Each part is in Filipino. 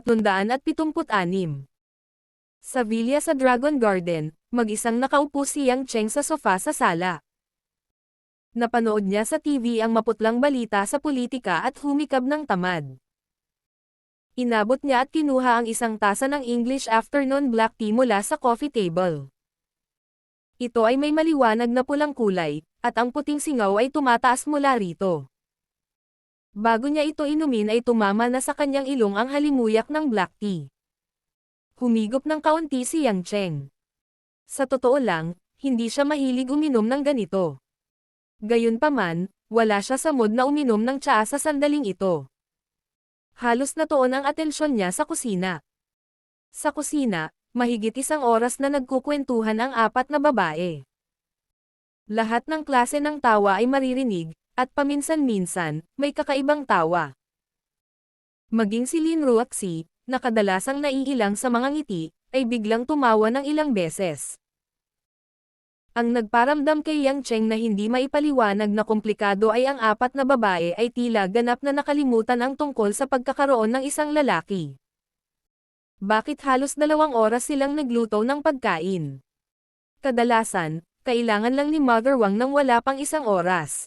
376. Sa villa sa Dragon Garden, mag-isang nakaupo si Yang Cheng sa sofa sa sala. Napanood niya sa TV ang maputlang balita sa politika at humikab ng tamad. Inabot niya at kinuha ang isang tasa ng English afternoon black tea mula sa coffee table. Ito ay may maliwanag na pulang kulay, at ang puting singaw ay tumataas mula rito. Bago niya ito inumin ay tumama na sa kanyang ilong ang halimuyak ng black tea. Humigop ng kaunti si Yang Cheng. Sa totoo lang, hindi siya mahilig uminom ng ganito. Gayunpaman, wala siya sa mood na uminom ng tsaa sa sandaling ito. Halos natuon ang atensyon niya sa kusina. Sa kusina, mahigit 1 oras na nagkukwentuhan ang 4 na babae. Lahat ng klase ng tawa ay maririnig, at paminsan-minsan, may kakaibang tawa. Maging si Lin Ruoxi, na kadalasang naiilang sa mga ngiti, ay biglang tumawa ng ilang beses. Ang nagparamdam kay Yang Cheng na hindi maipaliwanag na komplikado ay ang 4 na babae ay tila ganap na nakalimutan ang tungkol sa pagkakaroon ng isang lalaki. Bakit halos 2 oras silang nagluto ng pagkain? Kadalasan, kailangan lang ni Mother Wang ng wala pang 1 oras.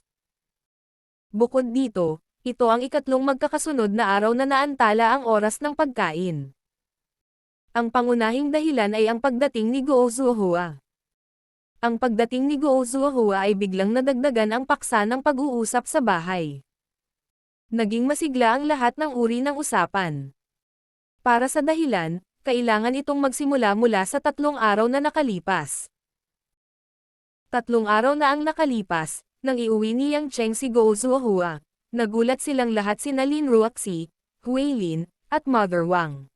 Bukod dito, ito ang ikatlong magkakasunod na araw na naantala ang oras ng pagkain. Ang pangunahing dahilan ay ang pagdating ni Guo Zuohua. Ang pagdating ni Guo Zuohua ay biglang nadagdagan ang paksa ng pag-uusap sa bahay. Naging masigla ang lahat ng uri ng usapan. Para sa dahilan, kailangan itong magsimula mula sa 3 araw na nakalipas. 3 araw na ang nakalipas, nang iuwi ni Yang Cheng si Guo Zuohua. Nagulat silang lahat sina Lin Ruoxi, Huilin, at Mother Wang.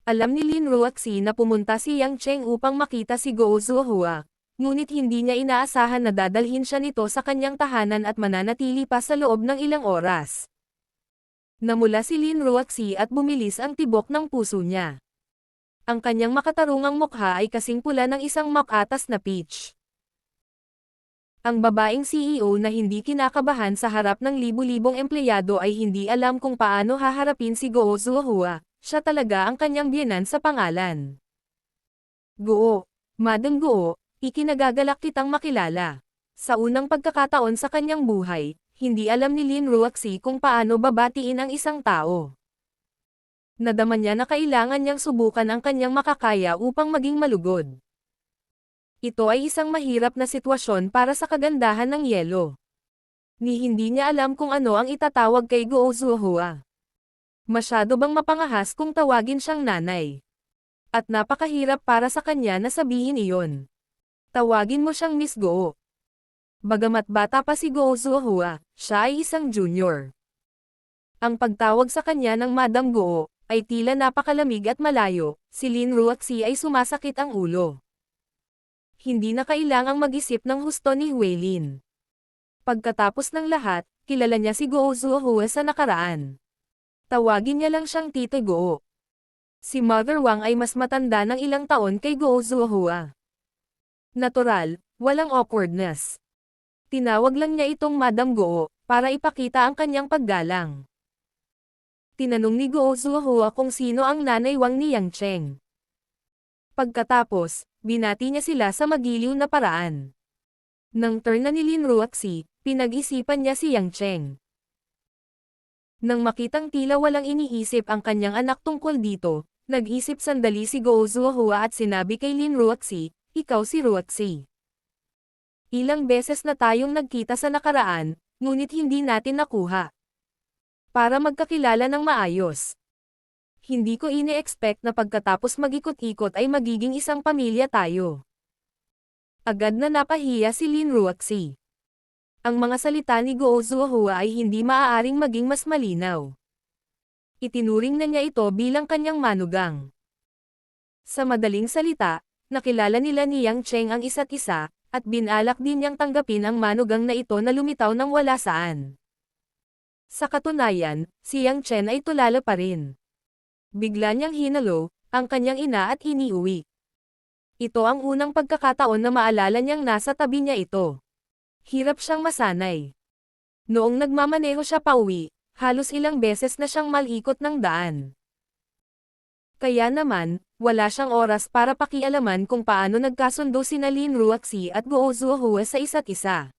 Alam ni Lin Ruoxi na pumunta si Yang Cheng upang makita si Guo Zuohua, ngunit hindi niya inaasahan na dadalhin siya nito sa kanyang tahanan at mananatili pa sa loob ng ilang oras. Namula si Lin Ruoxi at bumilis ang tibok ng puso niya. Ang kanyang makatarungang mukha ay kasing pula ng isang makatas na peach. Ang babaeng CEO na hindi kinakabahan sa harap ng libu-libong empleyado ay hindi alam kung paano haharapin si Guo Zuohua, siya talaga ang kanyang biyenan sa pangalan. Guo, Madam Guo, ikinagagalak kitang makilala. Sa unang pagkakataon sa kanyang buhay, hindi alam ni Lin Ruoxi kung paano babatiin ang isang tao. Nadama niya na kailangan niyang subukan ang kanyang makakaya upang maging malugod. Ito ay isang mahirap na sitwasyon para sa kagandahan ng yelo. Hindi niya alam kung ano ang itatawag kay Guo Zuohua. Masyado bang mapangahas kung tawagin siyang nanay? At napakahirap para sa kanya na sabihin iyon. Tawagin mo siyang Miss Guo. Bagamat bata pa si Guo Zuohua, siya ay isang junior. Ang pagtawag sa kanya ng Madam Guo, ay tila napakalamig at malayo, si Lin Ruoxi ay sumasakit ang ulo. Hindi na kailangang mag-isip ng husto ni Huilin. Pagkatapos ng lahat, kilala niya si Guo Zuohua sa nakaraan. Tawagin niya lang siyang Tito Guo. Si Mother Wang ay mas matanda ng ilang taon kay Guo Zuohua. Natural, walang awkwardness. Tinawag lang niya itong Madam Guo, para ipakita ang kanyang paggalang. Tinanong ni Guo Zuohua kung sino ang nanay Wang ni Yang Cheng. Pagkatapos, binati niya sila sa magiliw na paraan. Nang turn na ni Lin Ruoxi, pinag-isipan niya si Yang Cheng. Nang makitang tila walang iniisip ang kanyang anak tungkol dito, nag-isip sandali si Guo Zuohua at sinabi kay Lin Ruoxi, "Ikaw si Ruoxi. Ilang beses na tayong nagkita sa nakaraan, ngunit hindi natin nakuha. Para magkakilala ng maayos. Hindi ko ini-expect na pagkatapos mag-ikot-ikot ay magiging isang pamilya tayo." Agad na napahiya si Lin Ruoxi. Ang mga salita ni Guo Zuohua ay hindi maaaring maging mas malinaw. Itinuring na niya ito bilang kanyang manugang. Sa madaling salita, nakilala nila ni Yang Cheng ang isa't isa, at binalak din niyang tanggapin ang manugang na ito na lumitaw ng wala saan. Sa katunayan, si Yang Cheng ay tulala pa rin. Bigla niyang hinalo, ang kanyang ina at iniuwi. Ito ang unang pagkakataon na maalala niyang nasa tabi niya ito. Hirap siyang masanay. Noong nagmamaneho siya pauwi, Halos ilang beses na siyang malikot ng daan. Kaya naman, wala siyang oras para pakialaman kung paano nagkasundo sina Lin Ruaxi at Guo Zuohua sa isa't isa.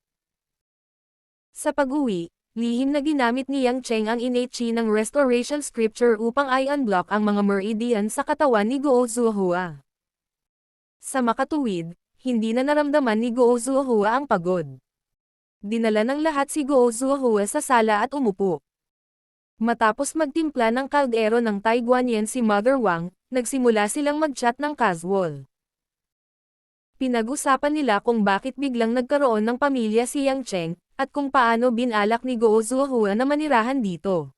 Sa pag-uwi, lihim na ginamit ni Yang Cheng ang innate chi ng restoration scripture upang i-unblock ang mga meridian sa katawan ni Guo Zuohua. Sa makatuwid, hindi na naramdaman ni Guo Zuohua ang pagod. Dinala ng lahat si Guo Zuohua sa sala at umupo. Matapos magtimpla ng kaldero ng Tai Guanyin si Mother Wang, nagsimula silang mag-chat ng casual. Pinag-usapan nila kung bakit biglang nagkaroon ng pamilya si Yang Cheng, at kung paano binalak ni Guo Zuohua na manirahan dito.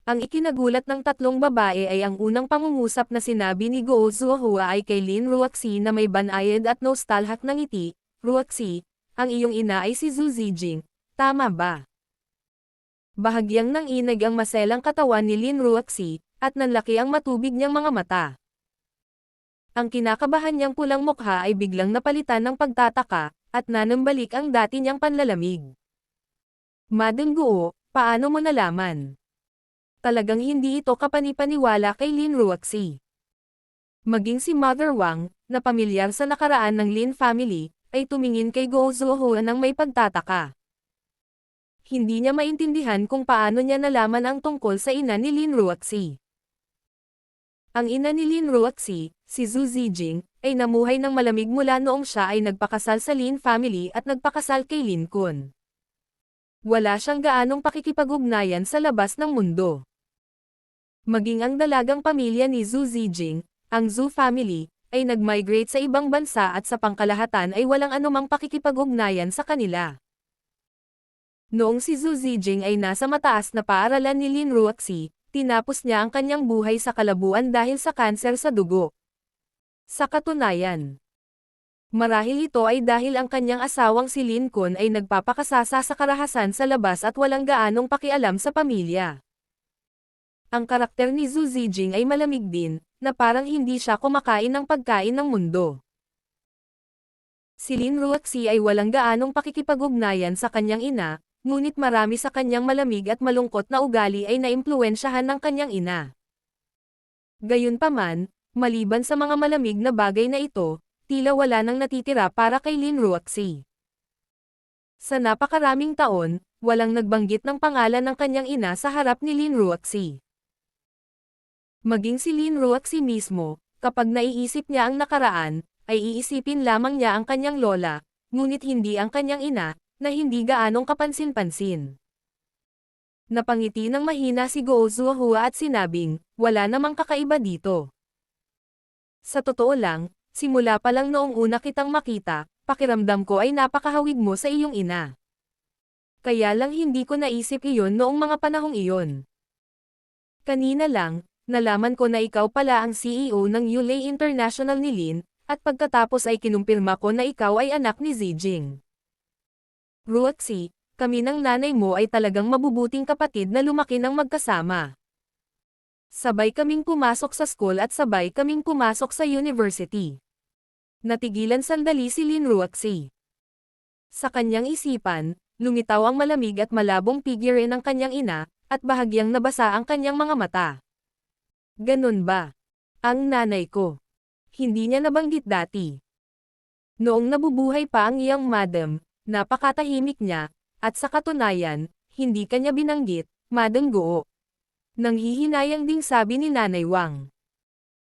Ang ikinagulat ng tatlong babae ay ang unang pangungusap na sinabi ni Guo Zuohua ay kay Lin Ruaxi na may banayad at nostalhak na ngiti. Ruaxi, ang iyong ina ay si Zhu Zijing, tama ba? Bahagyang nanginig ang maselang katawan ni Lin Ruaxi, at nanlaki ang matubig niyang mga mata. Ang kinakabahan niyang pulang mukha ay biglang napalitan ng pagtataka, at nanambalik ang dati niyang panlalamig. Madam Guo, paano mo nalaman? Talagang hindi ito kapanipaniwala kay Lin Ruaxi. Maging si Mother Wang, na pamilyar sa nakaraan ng Lin family, ay tumingin kay Guo Zuohua ng may pagtataka. Hindi niya maintindihan kung paano niya nalaman ang tungkol sa ina ni Lin Ruaxi. Ang ina ni Lin Ruaxi, si Zhu Zijing, ay namuhay ng malamig mula noong siya ay nagpakasal sa Lin family at nagpakasal kay Lin Kun. Wala siyang gaanong pakikipag-ugnayan sa labas ng mundo. Maging ang dalagang pamilya ni Zhu Zijing, ang Zhu family, ay nag-migrate sa ibang bansa at sa pangkalahatan ay walang anumang pakikipag-ugnayan sa kanila. Noong si Zhu Zijing ay nasa mataas na paaralan ni Lin Ruaxi, tinapos niya ang kanyang buhay sa kalabuan dahil sa kanser sa dugo. Sa katunayan, marahil ito ay dahil ang kanyang asawang si Lin Kun ay nagpapakasasa sa karahasan sa labas at walang gaanong pakialam sa pamilya. Ang karakter ni Zhu Zijing ay malamig din, na parang hindi siya kumakain ng pagkain ng mundo. Si Lin Ruaxi ay walang gaanong pakikipag-ugnayan sa kanyang ina, ngunit marami sa kanyang malamig at malungkot na ugali ay naimpluwensyahan ng kanyang ina. Gayunpaman, maliban sa mga malamig na bagay na ito, tila wala nang natitira para kay Lin Ruaxi. Sa napakaraming taon, walang nagbanggit ng pangalan ng kanyang ina sa harap ni Lin Ruaxi. Maging si Lin Ruaxi mismo, kapag naiisip niya ang nakaraan, ay iisipin lamang niya ang kanyang lola, ngunit hindi ang kanyang ina, na hindi gaanong kapansin-pansin. Napangiti ng mahina si Guo Zuohua at sinabing, wala namang kakaiba dito. Sa totoo lang, simula pa lang noong una kitang makita, pakiramdam ko ay napakahawig mo sa iyong ina. Kaya lang hindi ko naisip iyon noong mga panahong iyon. Kanina lang, nalaman ko na ikaw pala ang CEO ng Yulei International ni Lin, at pagkatapos ay kinumpirma ko na ikaw ay anak ni Zijing. Ruaxi, kami ng nanay mo ay talagang mabubuting kapatid na lumaki ng magkasama. Sabay kaming pumasok sa school at sabay kaming pumasok sa university. Natigilan sandali si Lin Ruaxi. Sa kanyang isipan, lumitaw ang malamig at malabong figure ng kanyang ina, at bahagyang nabasa ang kanyang mga mata. Ganun ba? Ang nanay ko. Hindi niya nabanggit dati. Noong nabubuhay pa ang iyang madam, napakatahimik niya, at sa katunayan, hindi kanya binanggit, Madam Guo. Nanghihinayang ding sabi ni Nanay Wang.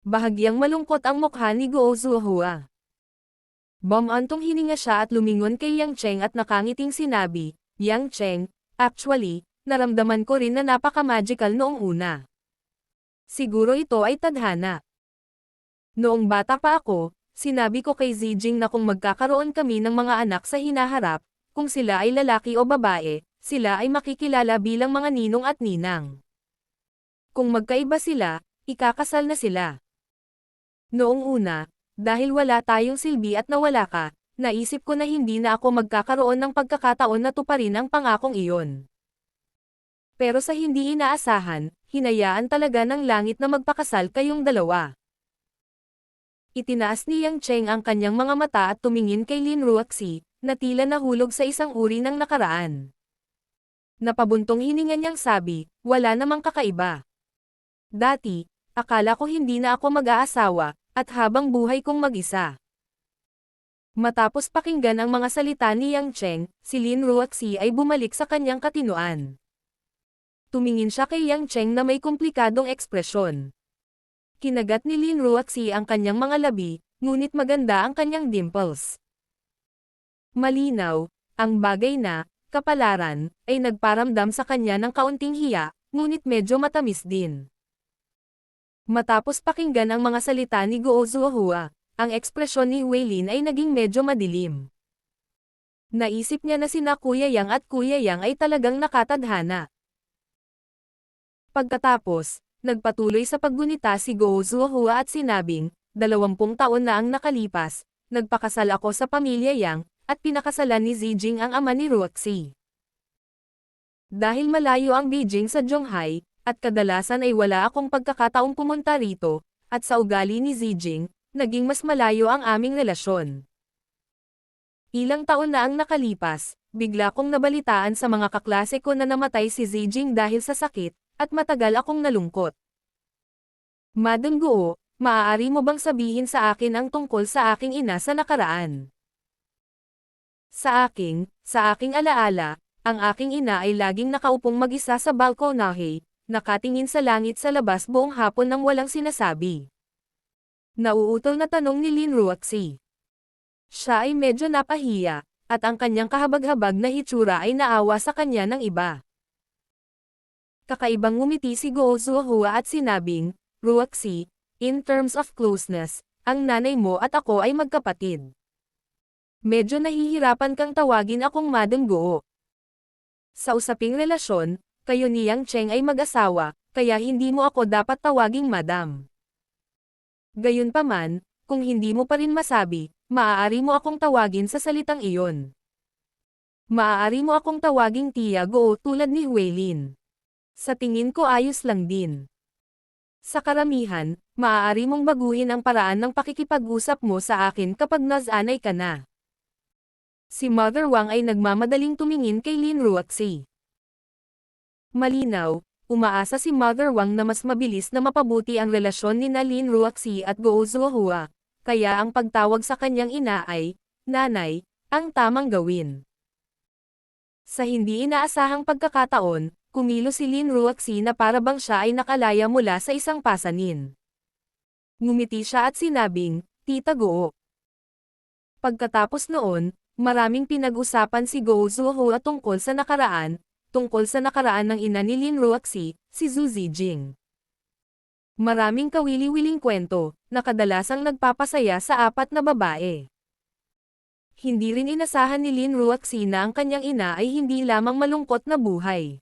Bahagyang malungkot ang mukha ni Guo Zuohua. Bumantong hininga siya at lumingon kay Yang Cheng at nakangiting sinabi, Yang Cheng, actually, naramdaman ko rin na napaka-magical noong una. Siguro ito ay tadhana. Noong bata pa ako, sinabi ko kay Zijing na kung magkakaroon kami ng mga anak sa hinaharap, kung sila ay lalaki o babae, sila ay makikilala bilang mga ninong at ninang. Kung magkaiba sila, ikakasal na sila. Noong una, dahil wala tayong silbi at nawala ka, naisip ko na hindi na ako magkakaroon ng pagkakataon na tuparin ang pangakong iyon. Pero sa hindi inaasahan, hinayaan talaga ng langit na magpakasal kayong dalawa. Itinaas ni Yang Cheng ang kanyang mga mata at tumingin kay Lin Ruaxi, na tila nahulog sa isang uri ng nakaraan. Napabuntong hininga niyang sabi, wala namang kakaiba. Dati, akala ko hindi na ako mag-aasawa, at habang buhay kong mag-isa. Matapos pakinggan ang mga salita ni Yang Cheng, si Lin Ruoxi ay bumalik sa kanyang katinuan. Tumingin siya kay Yang Cheng na may komplikadong ekspresyon. Kinagat ni Lin Ruoxi ang kanyang mga labi, ngunit maganda ang kanyang dimples. Malinaw, ang bagay na, kapalaran, ay nagparamdam sa kanya ng kaunting hiya, ngunit medyo matamis din. Matapos pakinggan ang mga salita ni Guo Zuohua, ang ekspresyon ni Huilin ay naging medyo madilim. Naisip niya na sina Kuya Yang at Kuya Yang ay talagang nakatadhana. Pagkatapos, nagpatuloy sa paggunita si Guo Zuohua at sinabing, 20 taon na ang nakalipas, nagpakasal ako sa pamilya Yang, at pinakasalan ni Zijing ang ama ni Ruoxi. Dahil malayo ang Beijing sa Zhonghai, at kadalasan ay wala akong pagkakataong pumunta rito, at sa ugali ni Zijing, naging mas malayo ang aming relasyon. Ilang taon na ang nakalipas, bigla kong nabalitaan sa mga kaklase ko na namatay si Zijing dahil sa sakit, at matagal akong nalungkot. Madam Guo, maaari mo bang sabihin sa akin ang tungkol sa aking ina sa nakaraan? Sa aking alaala, ang aking ina ay laging nakaupong mag-isa sa balkonahe, nakatingin sa langit sa labas buong hapon nang walang sinasabi. Nauutol na tanong ni Lin Ruoxi. Siya ay medyo napahiya, at ang kanyang kahabag-habag na hitsura ay naawa sa kanya ng iba. Kakaibang ngumiti si Guo Zuohua at sinabing, Ruoxi, in terms of closeness, ang nanay mo at ako ay magkapatid. Medyo nahihirapan kang tawagin akong Madam Guo. Sa usaping relasyon, kayo ni Yang Cheng ay mag-asawa, kaya hindi mo ako dapat tawaging Madam. Gayunpaman, kung hindi mo pa rin masabi, maaari mo akong tawagin sa salitang iyon. Maaari mo akong tawaging Tia Guo tulad ni Huilin. Sa tingin ko ayos lang din. Sa karamihan, maaari mong baguhin ang paraan ng pakikipag-usap mo sa akin kapag nasanay ka na. Si Mother Wang ay nagmamadaling tumingin kay Lin Ruoxi. Malinaw, umaasa si Mother Wang na mas mabilis na mapabuti ang relasyon ni Lin Ruoxi at Guo Zuohua, kaya ang pagtawag sa kanyang ina ay, Nanay, ang tamang gawin. Sa hindi inaasahang pagkakataon, kumilos si Lin Ruoxi na para bang siya ay nakalaya mula sa isang pasanin. Ngumiti siya at sinabing, Tita Guo. Pagkatapos noon, maraming pinag-usapan si Guo Zuohua tungkol sa nakaraan ng ina ni Lin Ruoxi, si Zhu Zijing. Maraming kawili-wiling kwento, na kadalasang nagpapasaya sa apat na babae. Hindi rin inasahan ni Lin Ruoxi na ang kanyang ina ay hindi lamang malungkot na buhay.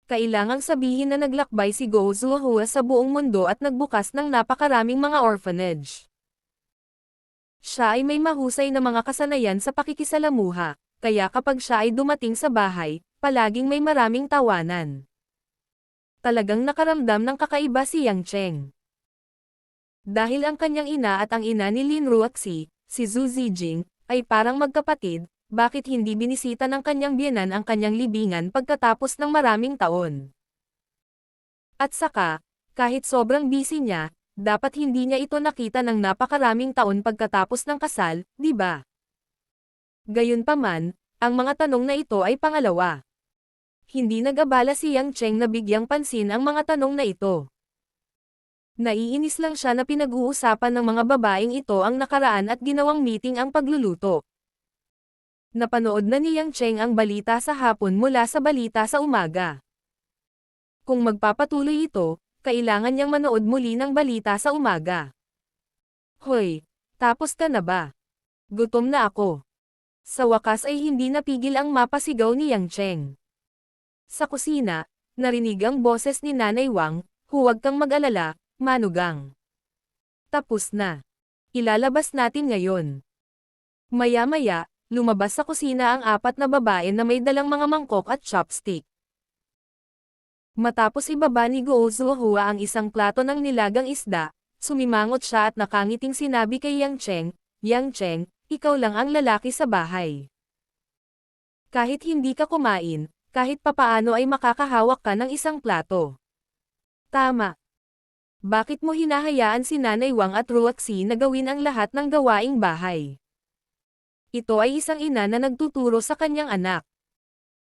Kailangang sabihin na naglakbay si Guo Zuohua sa buong mundo at nagbukas ng napakaraming mga orphanage. Siya ay may mahusay na mga kasanayan sa pakikisalamuha, kaya kapag siya ay dumating sa bahay, palaging may maraming tawanan. Talagang nakaramdam ng kakaiba si Yang Cheng. Dahil ang kanyang ina at ang ina ni Lin Ruoxi, si Zhu Zijing, ay parang magkapatid, bakit hindi binisita ng kanyang biyenan ang kanyang libingan pagkatapos ng maraming taon? At saka, kahit sobrang busy niya, dapat hindi niya ito nakita ng napakaraming taon pagkatapos ng kasal, di ba? Gayunpaman, ang mga tanong na ito ay pangalawa. Hindi nag-abala si Yang Cheng na bigyang pansin ang mga tanong na ito. Naiinis lang siya na pinag-uusapan ng mga babaeng ito ang nakaraan at ginawang meeting ang pagluluto. Napanood na ni Yang Cheng ang balita sa hapon mula sa balita sa umaga. Kung magpapatuloy ito, kailangan niyang manood muli ng balita sa umaga. Hoy, tapos ka na ba? Gutom na ako. Sa wakas ay hindi napigil ang mapasigaw ni Yang Cheng. Sa kusina, narinig ang boses ni Nanay Wang, huwag kang mag-alala, Manugang. Tapos na. Ilalabas natin ngayon. Maya-maya, lumabas sa kusina ang apat na babae na may dalang mga mangkok at chopstick. Matapos ibaba ni Guo Zuohua ang isang plato ng nilagang isda, sumimangot siya at nakangiting sinabi kay Yang Cheng, ikaw lang ang lalaki sa bahay. Kahit hindi ka kumain, kahit papaano ay makakahawak ka ng isang plato. Tama. Bakit mo hinahayaan si Nanay Wang at Ruaxi na gawin ang lahat ng gawaing bahay? Ito ay isang ina na nagtuturo sa kanyang anak.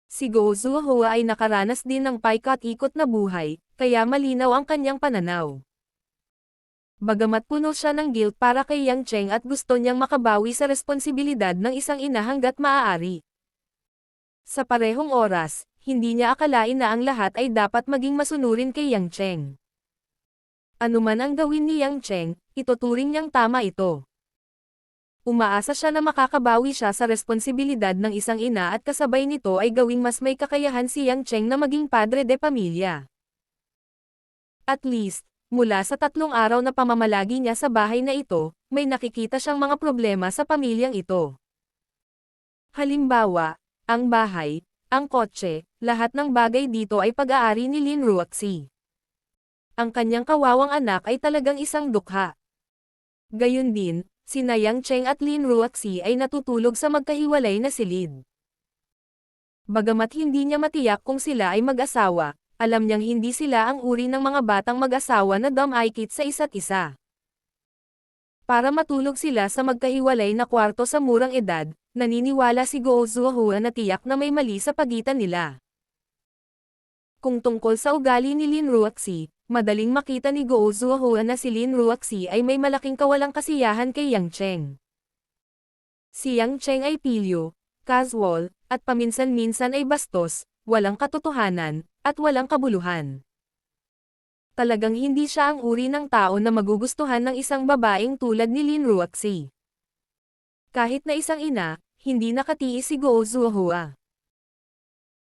Si Go Zuohua ay nakaranas din ng paikot-ikot na buhay, kaya malinaw ang kanyang pananaw. Bagamat puno siya ng guilt para kay Yang Cheng at gusto niyang makabawi sa responsibilidad ng isang ina hanggat maaari. Sa parehong oras, hindi niya akalain na ang lahat ay dapat maging masunurin kay Yang Cheng. Ano man ang gawin ni Yang Cheng, ituturing niyang tama ito. Umaasa siya na makakabawi siya sa responsibilidad ng isang ina at kasabay nito ay gawing mas may kakayahan si Yang Cheng na maging padre de pamilya. At least, mula sa 3 araw na pamamalagi niya sa bahay na ito, may nakikita siyang mga problema sa pamilyang ito. Halimbawa, ang bahay, ang kotse, lahat ng bagay dito ay pag-aari ni Lin Ruaxi. Ang kanyang kawawang anak ay talagang isang dukha. Gayun din, sina Yang Cheng at Lin Ruaxi ay natutulog sa magkahiwalay na silid. Bagamat hindi niya matiyak kung sila ay mag-asawa, alam niyang hindi sila ang uri ng mga batang mag-asawa na dumikit sa isa't isa. Para matulog sila sa magkahiwalay na kwarto sa murang edad, naniniwala si Go Zuohua na tiyak na may mali sa pagitan nila. Kung tungkol sa ugali ni Lin Ruaxi, madaling makita ni Go Zuohua na si Lin Ruaxi ay may malaking kawalang kasiyahan kay Yang Cheng. Si Yang Cheng ay pilyo, casual, at paminsan-minsan ay bastos, walang katotohanan, at walang kabuluhan. Talagang hindi siya ang uri ng tao na magugustuhan ng isang babaeng tulad ni Lin Ruaxi. Kahit na isang ina, hindi nakatiis si Go Zuohua.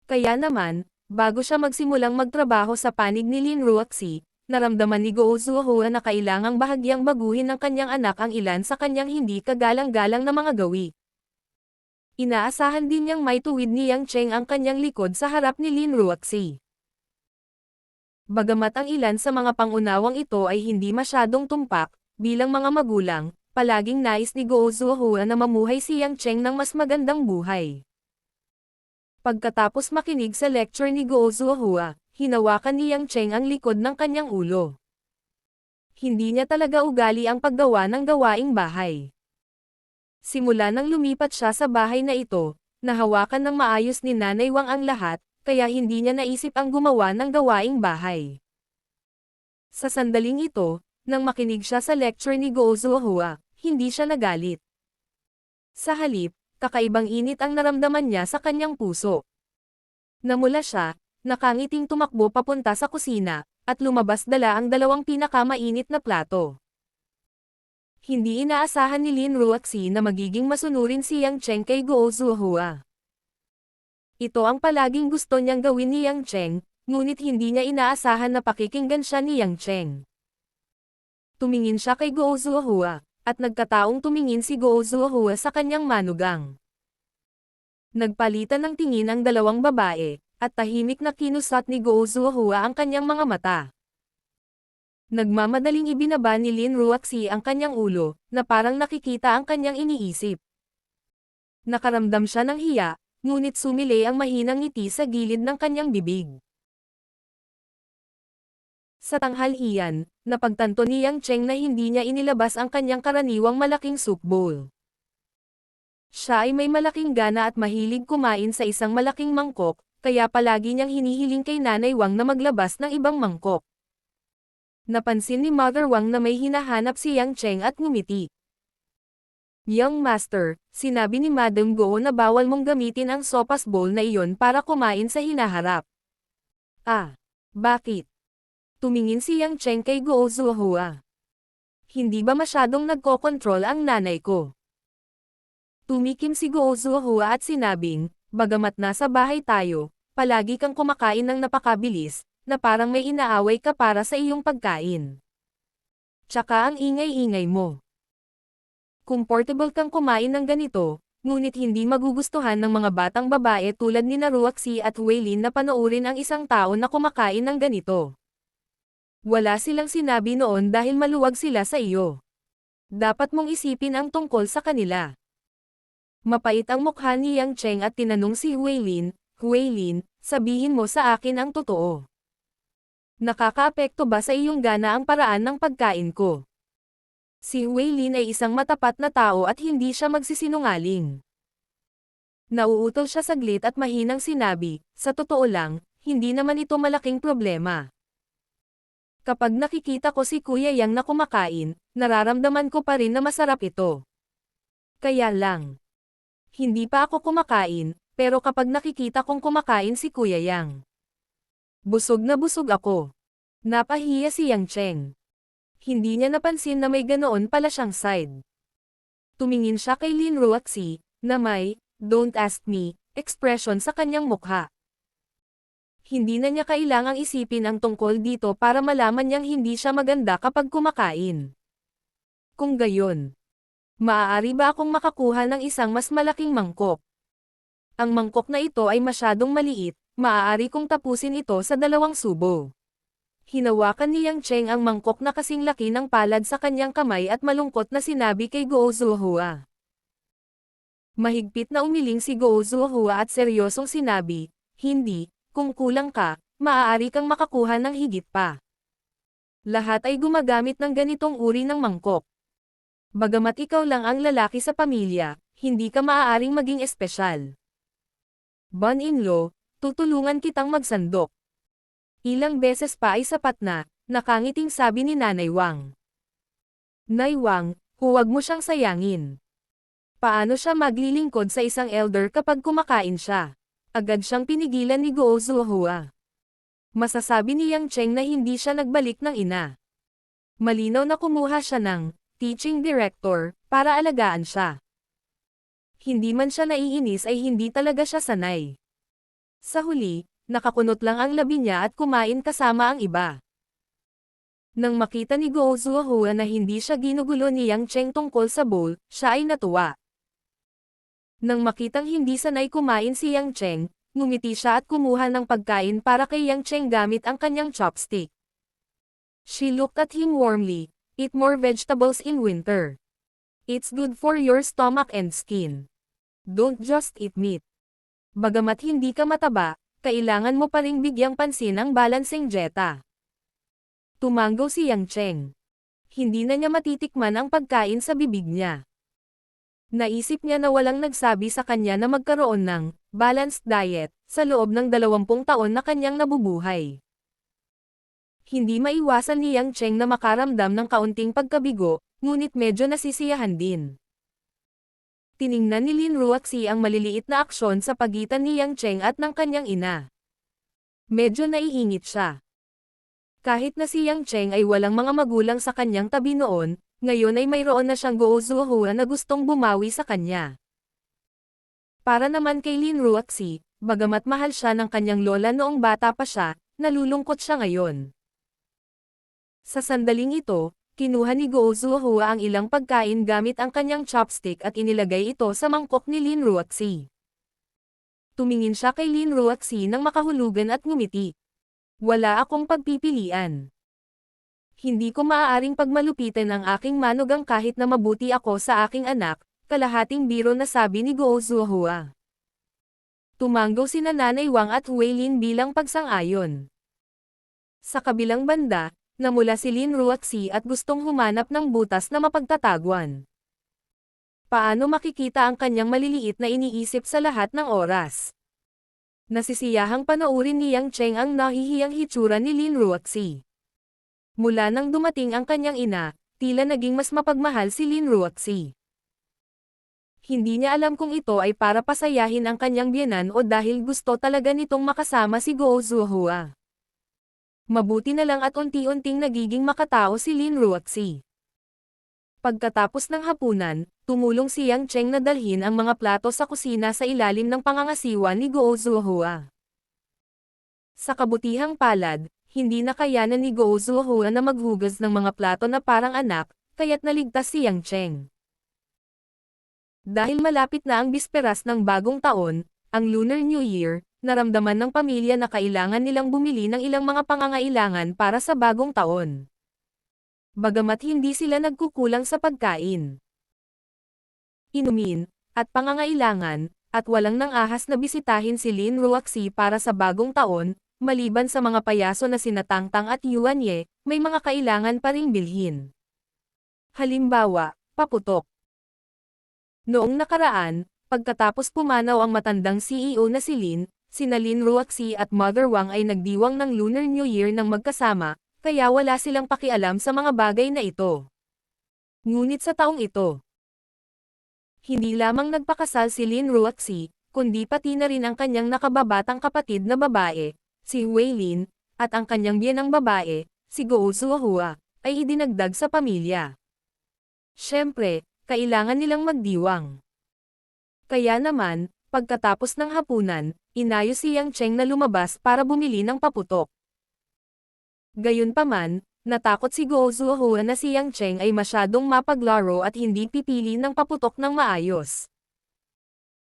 Kaya naman, bago siya magsimulang magtrabaho sa panig ni Lin Ruaxi, naramdaman ni Go Zuohua na kailangang bahagyang baguhin ng kanyang anak ang ilan sa kanyang hindi kagalang-galang na mga gawi. Inaasahan din niyang may tuwid ni Yang Cheng ang kanyang likod sa harap ni Lin Ruaxi. Bagamat ang ilan sa mga pangunawang ito ay hindi masyadong tumpak, bilang mga magulang, palaging nais ni Go Zuohua na mamuhay si Yang Cheng ng mas magandang buhay. Pagkatapos makinig sa lecture ni Go Zuohua, hinawakan ni Yang Cheng ang likod ng kanyang ulo. Hindi niya talaga ugali ang paggawa ng gawaing bahay. Simula nang lumipat siya sa bahay na ito, nahawakan ng maayos ni Nanay Wang ang lahat, kaya hindi niya naisip ang gumawa ng gawaing bahay. Sa sandaling ito, nang makinig siya sa lecture ni Go Zuohua, hindi siya nagalit. Sa halip, kakaibang init ang naramdaman niya sa kanyang puso. Namula siya, nakangiting tumakbo papunta sa kusina, at lumabas dala ang 2 pinakamainit na plato. Hindi inaasahan ni Lin Ruaxi na magiging masunurin si Yang Cheng kay Go Zuohua. Ito ang palaging gusto niyang gawin ni Yang Cheng, ngunit hindi niya inaasahan na pakikinggan siya ni Yang Cheng. Tumingin siya kay Go Zuohua, at nagkataong tumingin si Go Zuohua sa kanyang manugang. Nagpalitan ng tingin ang 2 babae, at tahimik na kinusat ni Go Zuohua ang kanyang mga mata. Nagmamadaling ibinaba ni Lin Ruaxi ang kanyang ulo, na parang nakikita ang kanyang iniisip. Nakaramdam siya ng hiya, ngunit sumilay ang mahinang ngiti sa gilid ng kanyang bibig. Sa tanghalian, napagtanto ni Yang Cheng na hindi niya inilabas ang kanyang karaniwang malaking soup bowl. Siya ay may malaking gana at mahilig kumain sa isang malaking mangkok, kaya palagi niyang hinihiling kay Nanay Wang na maglabas ng ibang mangkok. Napansin ni Mother Wang na may hinahanap si Yang Cheng at ngumiti. Young Master, sinabi ni Madam Go na bawal mong gamitin ang sopas bowl na iyon para kumain sa hinaharap. Ah, bakit? Tumingin si Yang Cheng kay Go Zuohua. Hindi ba masyadong nagkokontrol ang nanay ko? Tumikim si Go Zuohua at sinabing, bagamat nasa bahay tayo, palagi kang kumakain ng napakabilis, na parang may inaaway ka para sa iyong pagkain. Tsaka ang ingay-ingay mo. Comfortable kang kumain ng ganito, ngunit hindi magugustuhan ng mga batang babae tulad ni Ruaxi at Weilin na panoorin ang isang tao na kumakain ng ganito. Wala silang sinabi noon dahil maluwag sila sa iyo. Dapat mong isipin ang tungkol sa kanila. Mapait ang mukha ni Yang Cheng at tinanong si Weilin, Weilin, sabihin mo sa akin ang totoo. Nakakaapekto ba sa iyong gana ang paraan ng pagkain ko? Si Huilin ay isang matapat na tao at hindi siya magsisinungaling. Nauutol siya saglit at mahinang sinabi, sa totoo lang, hindi naman ito malaking problema. Kapag nakikita ko si Kuya Yang na kumakain, nararamdaman ko pa rin na masarap ito. Kaya lang. Hindi pa ako kumakain, pero kapag nakikita kong kumakain si Kuya Yang, busog na busog ako. Napahiya si Yang Cheng. Hindi niya napansin na may ganoon pala siyang side. Tumingin siya kay Lin Ruaxi, na may, "Don't ask me," ekspresyon sa kanyang mukha. Hindi na niya kailangang isipin ang tungkol dito para malaman niyang hindi siya maganda kapag kumakain. Kung gayon, maaari ba akong makakuha ng isang mas malaking mangkok? Ang mangkok na ito ay masyadong maliit, maaari kong tapusin ito sa 2 subo. Hinawakan ni Yang Cheng ang mangkok na kasing laki ng palad sa kanyang kamay at malungkot na sinabi kay Guo Zuohua. Mahigpit na umiling si Guo Zuohua at seryosong sinabi, "Hindi, kung kulang ka, maaari kang makakuha ng higit pa. Lahat ay gumagamit ng ganitong uri ng mangkok. Bagamat ikaw lang ang lalaki sa pamilya, hindi ka maaaring maging espesyal. Bon-in-law, tutulungan kitang magsandok." Ilang beses pa ay sapat na, nakangiting sabi ni Nanay Wang. "Nay Wang, huwag mo siyang sayangin. Paano siya maglilingkod sa isang elder kapag kumakain siya?" Agad siyang pinigilan ni Guo Zuohua. Masasabi ni Yang Cheng na hindi siya nagbalik ng ina. Malinaw na kumuha siya ng teaching director para alagaan siya. Hindi man siya naiinis ay hindi talaga siya sanay. Sa huli, nakakunot lang ang labi niya at kumain kasama ang iba. Nang makita ni Guo Zuohua na hindi siya ginugulo ni Yang Cheng tungkol sa bowl, siya ay natuwa. Nang makitang hindi sanay kumain si Yang Cheng, ngumiti siya at kumuha ng pagkain para kay Yang Cheng gamit ang kanyang chopstick. She looked at him warmly. "Eat more vegetables in winter. It's good for your stomach and skin. Don't just eat meat. Bagamat hindi ka mataba, kailangan mo pa ring bigyang pansin ang balancing dieta." Tumanggaw si Yang Cheng. Hindi na niya matitikman ang pagkain sa bibig niya. Naisip niya na walang nagsabi sa kanya na magkaroon ng balanced diet sa loob ng 20 taon na kanyang nabubuhay. Hindi maiwasan ni Yang Cheng na makaramdam ng kaunting pagkabigo, ngunit medyo nasisiyahan din. Tiningnan ni Lin Ruaxi ang maliliit na aksyon sa pagitan ni Yang Cheng at ng kanyang ina. Medyo naiingit siya. Kahit na si Yang Cheng ay walang mga magulang sa kanyang tabi noon, ngayon ay mayroon na siyang Guo Zuohua na gustong bumawi sa kanya. Para naman kay Lin Ruaxi, bagamat mahal siya ng kanyang lola noong bata pa siya, nalulungkot siya ngayon. Sa sandaling ito, kinuha ni Guo Zuohua ang ilang pagkain gamit ang kanyang chopstick at inilagay ito sa mangkok ni Lin Ruaxi. Tumingin siya kay Lin Ruaxi nang makahulugan at ngumiti. "Wala akong pagpipilian. Hindi ko maaaring pagmalupitan ang aking manugang kahit na mabuti ako sa aking anak," kalahating biro na sabi ni Guo Zuohua. Tumanggaw sina Nanay Wang at Huilin bilang pagsang-ayon. Sa kabilang banda, namula si Lin Ruaxi at gustong humanap ng butas na mapagtatagwan. Paano makikita ang kanyang maliliit na iniisip sa lahat ng oras? Nasisiyahang panoorin ni Yang Cheng ang nahihiyang hitsura ni Lin Ruaxi. Mula nang dumating ang kanyang ina, tila naging mas mapagmahal si Lin Ruaxi. Hindi niya alam kung ito ay para pasayahin ang kanyang biyenan o dahil gusto talaga nitong makasama si Guo Zuohua. Mabuti na lang at unti-unting nagiging makatao si Lin Ruaxi. Pagkatapos ng hapunan, tumulong si Yang Cheng na dalhin ang mga plato sa kusina sa ilalim ng pangangasiwa ni Guo Zuohua. Sa kabutihang palad, hindi na kayanan ni Guo Zuohua na maghugas ng mga plato na parang anak, kaya't naligtas si Yang Cheng. Dahil malapit na ang bisperas ng bagong taon, ang Lunar New Year, naramdaman ng pamilya na kailangan nilang bumili ng ilang mga pangangailangan para sa bagong taon. Bagamat hindi sila nagkukulang sa pagkain, inumin, at pangangailangan, at walang nang ahas na bisitahin si Lin Ruaxi para sa bagong taon, maliban sa mga payaso na sina Tangtang at Yuan Ye, may mga kailangan pa ring bilhin. Halimbawa, paputok. Noong nakaraan, pagkatapos pumanaw ang matandang CEO na si Lin, sina Lin Ruaxi at Mother Wang ay nagdiwang ng Lunar New Year ng magkasama, kaya wala silang pakialam sa mga bagay na ito. Ngunit sa taong ito, hindi lamang nagpakasal si Lin Ruaxi, kundi pati na rin ang kanyang nakababatang kapatid na babae, si Hui Lin, at ang kanyang biyenang babae, si Guo Zuohua, ay idinagdag sa pamilya. Siyempre, kailangan nilang magdiwang. Kaya naman, pagkatapos ng hapunan, inayos si Yang Cheng na lumabas para bumili ng paputok. Gayunpaman, natakot si Guo Zuohua na si Yang Cheng ay masyadong mapaglaro at hindi pipili ng paputok ng maayos.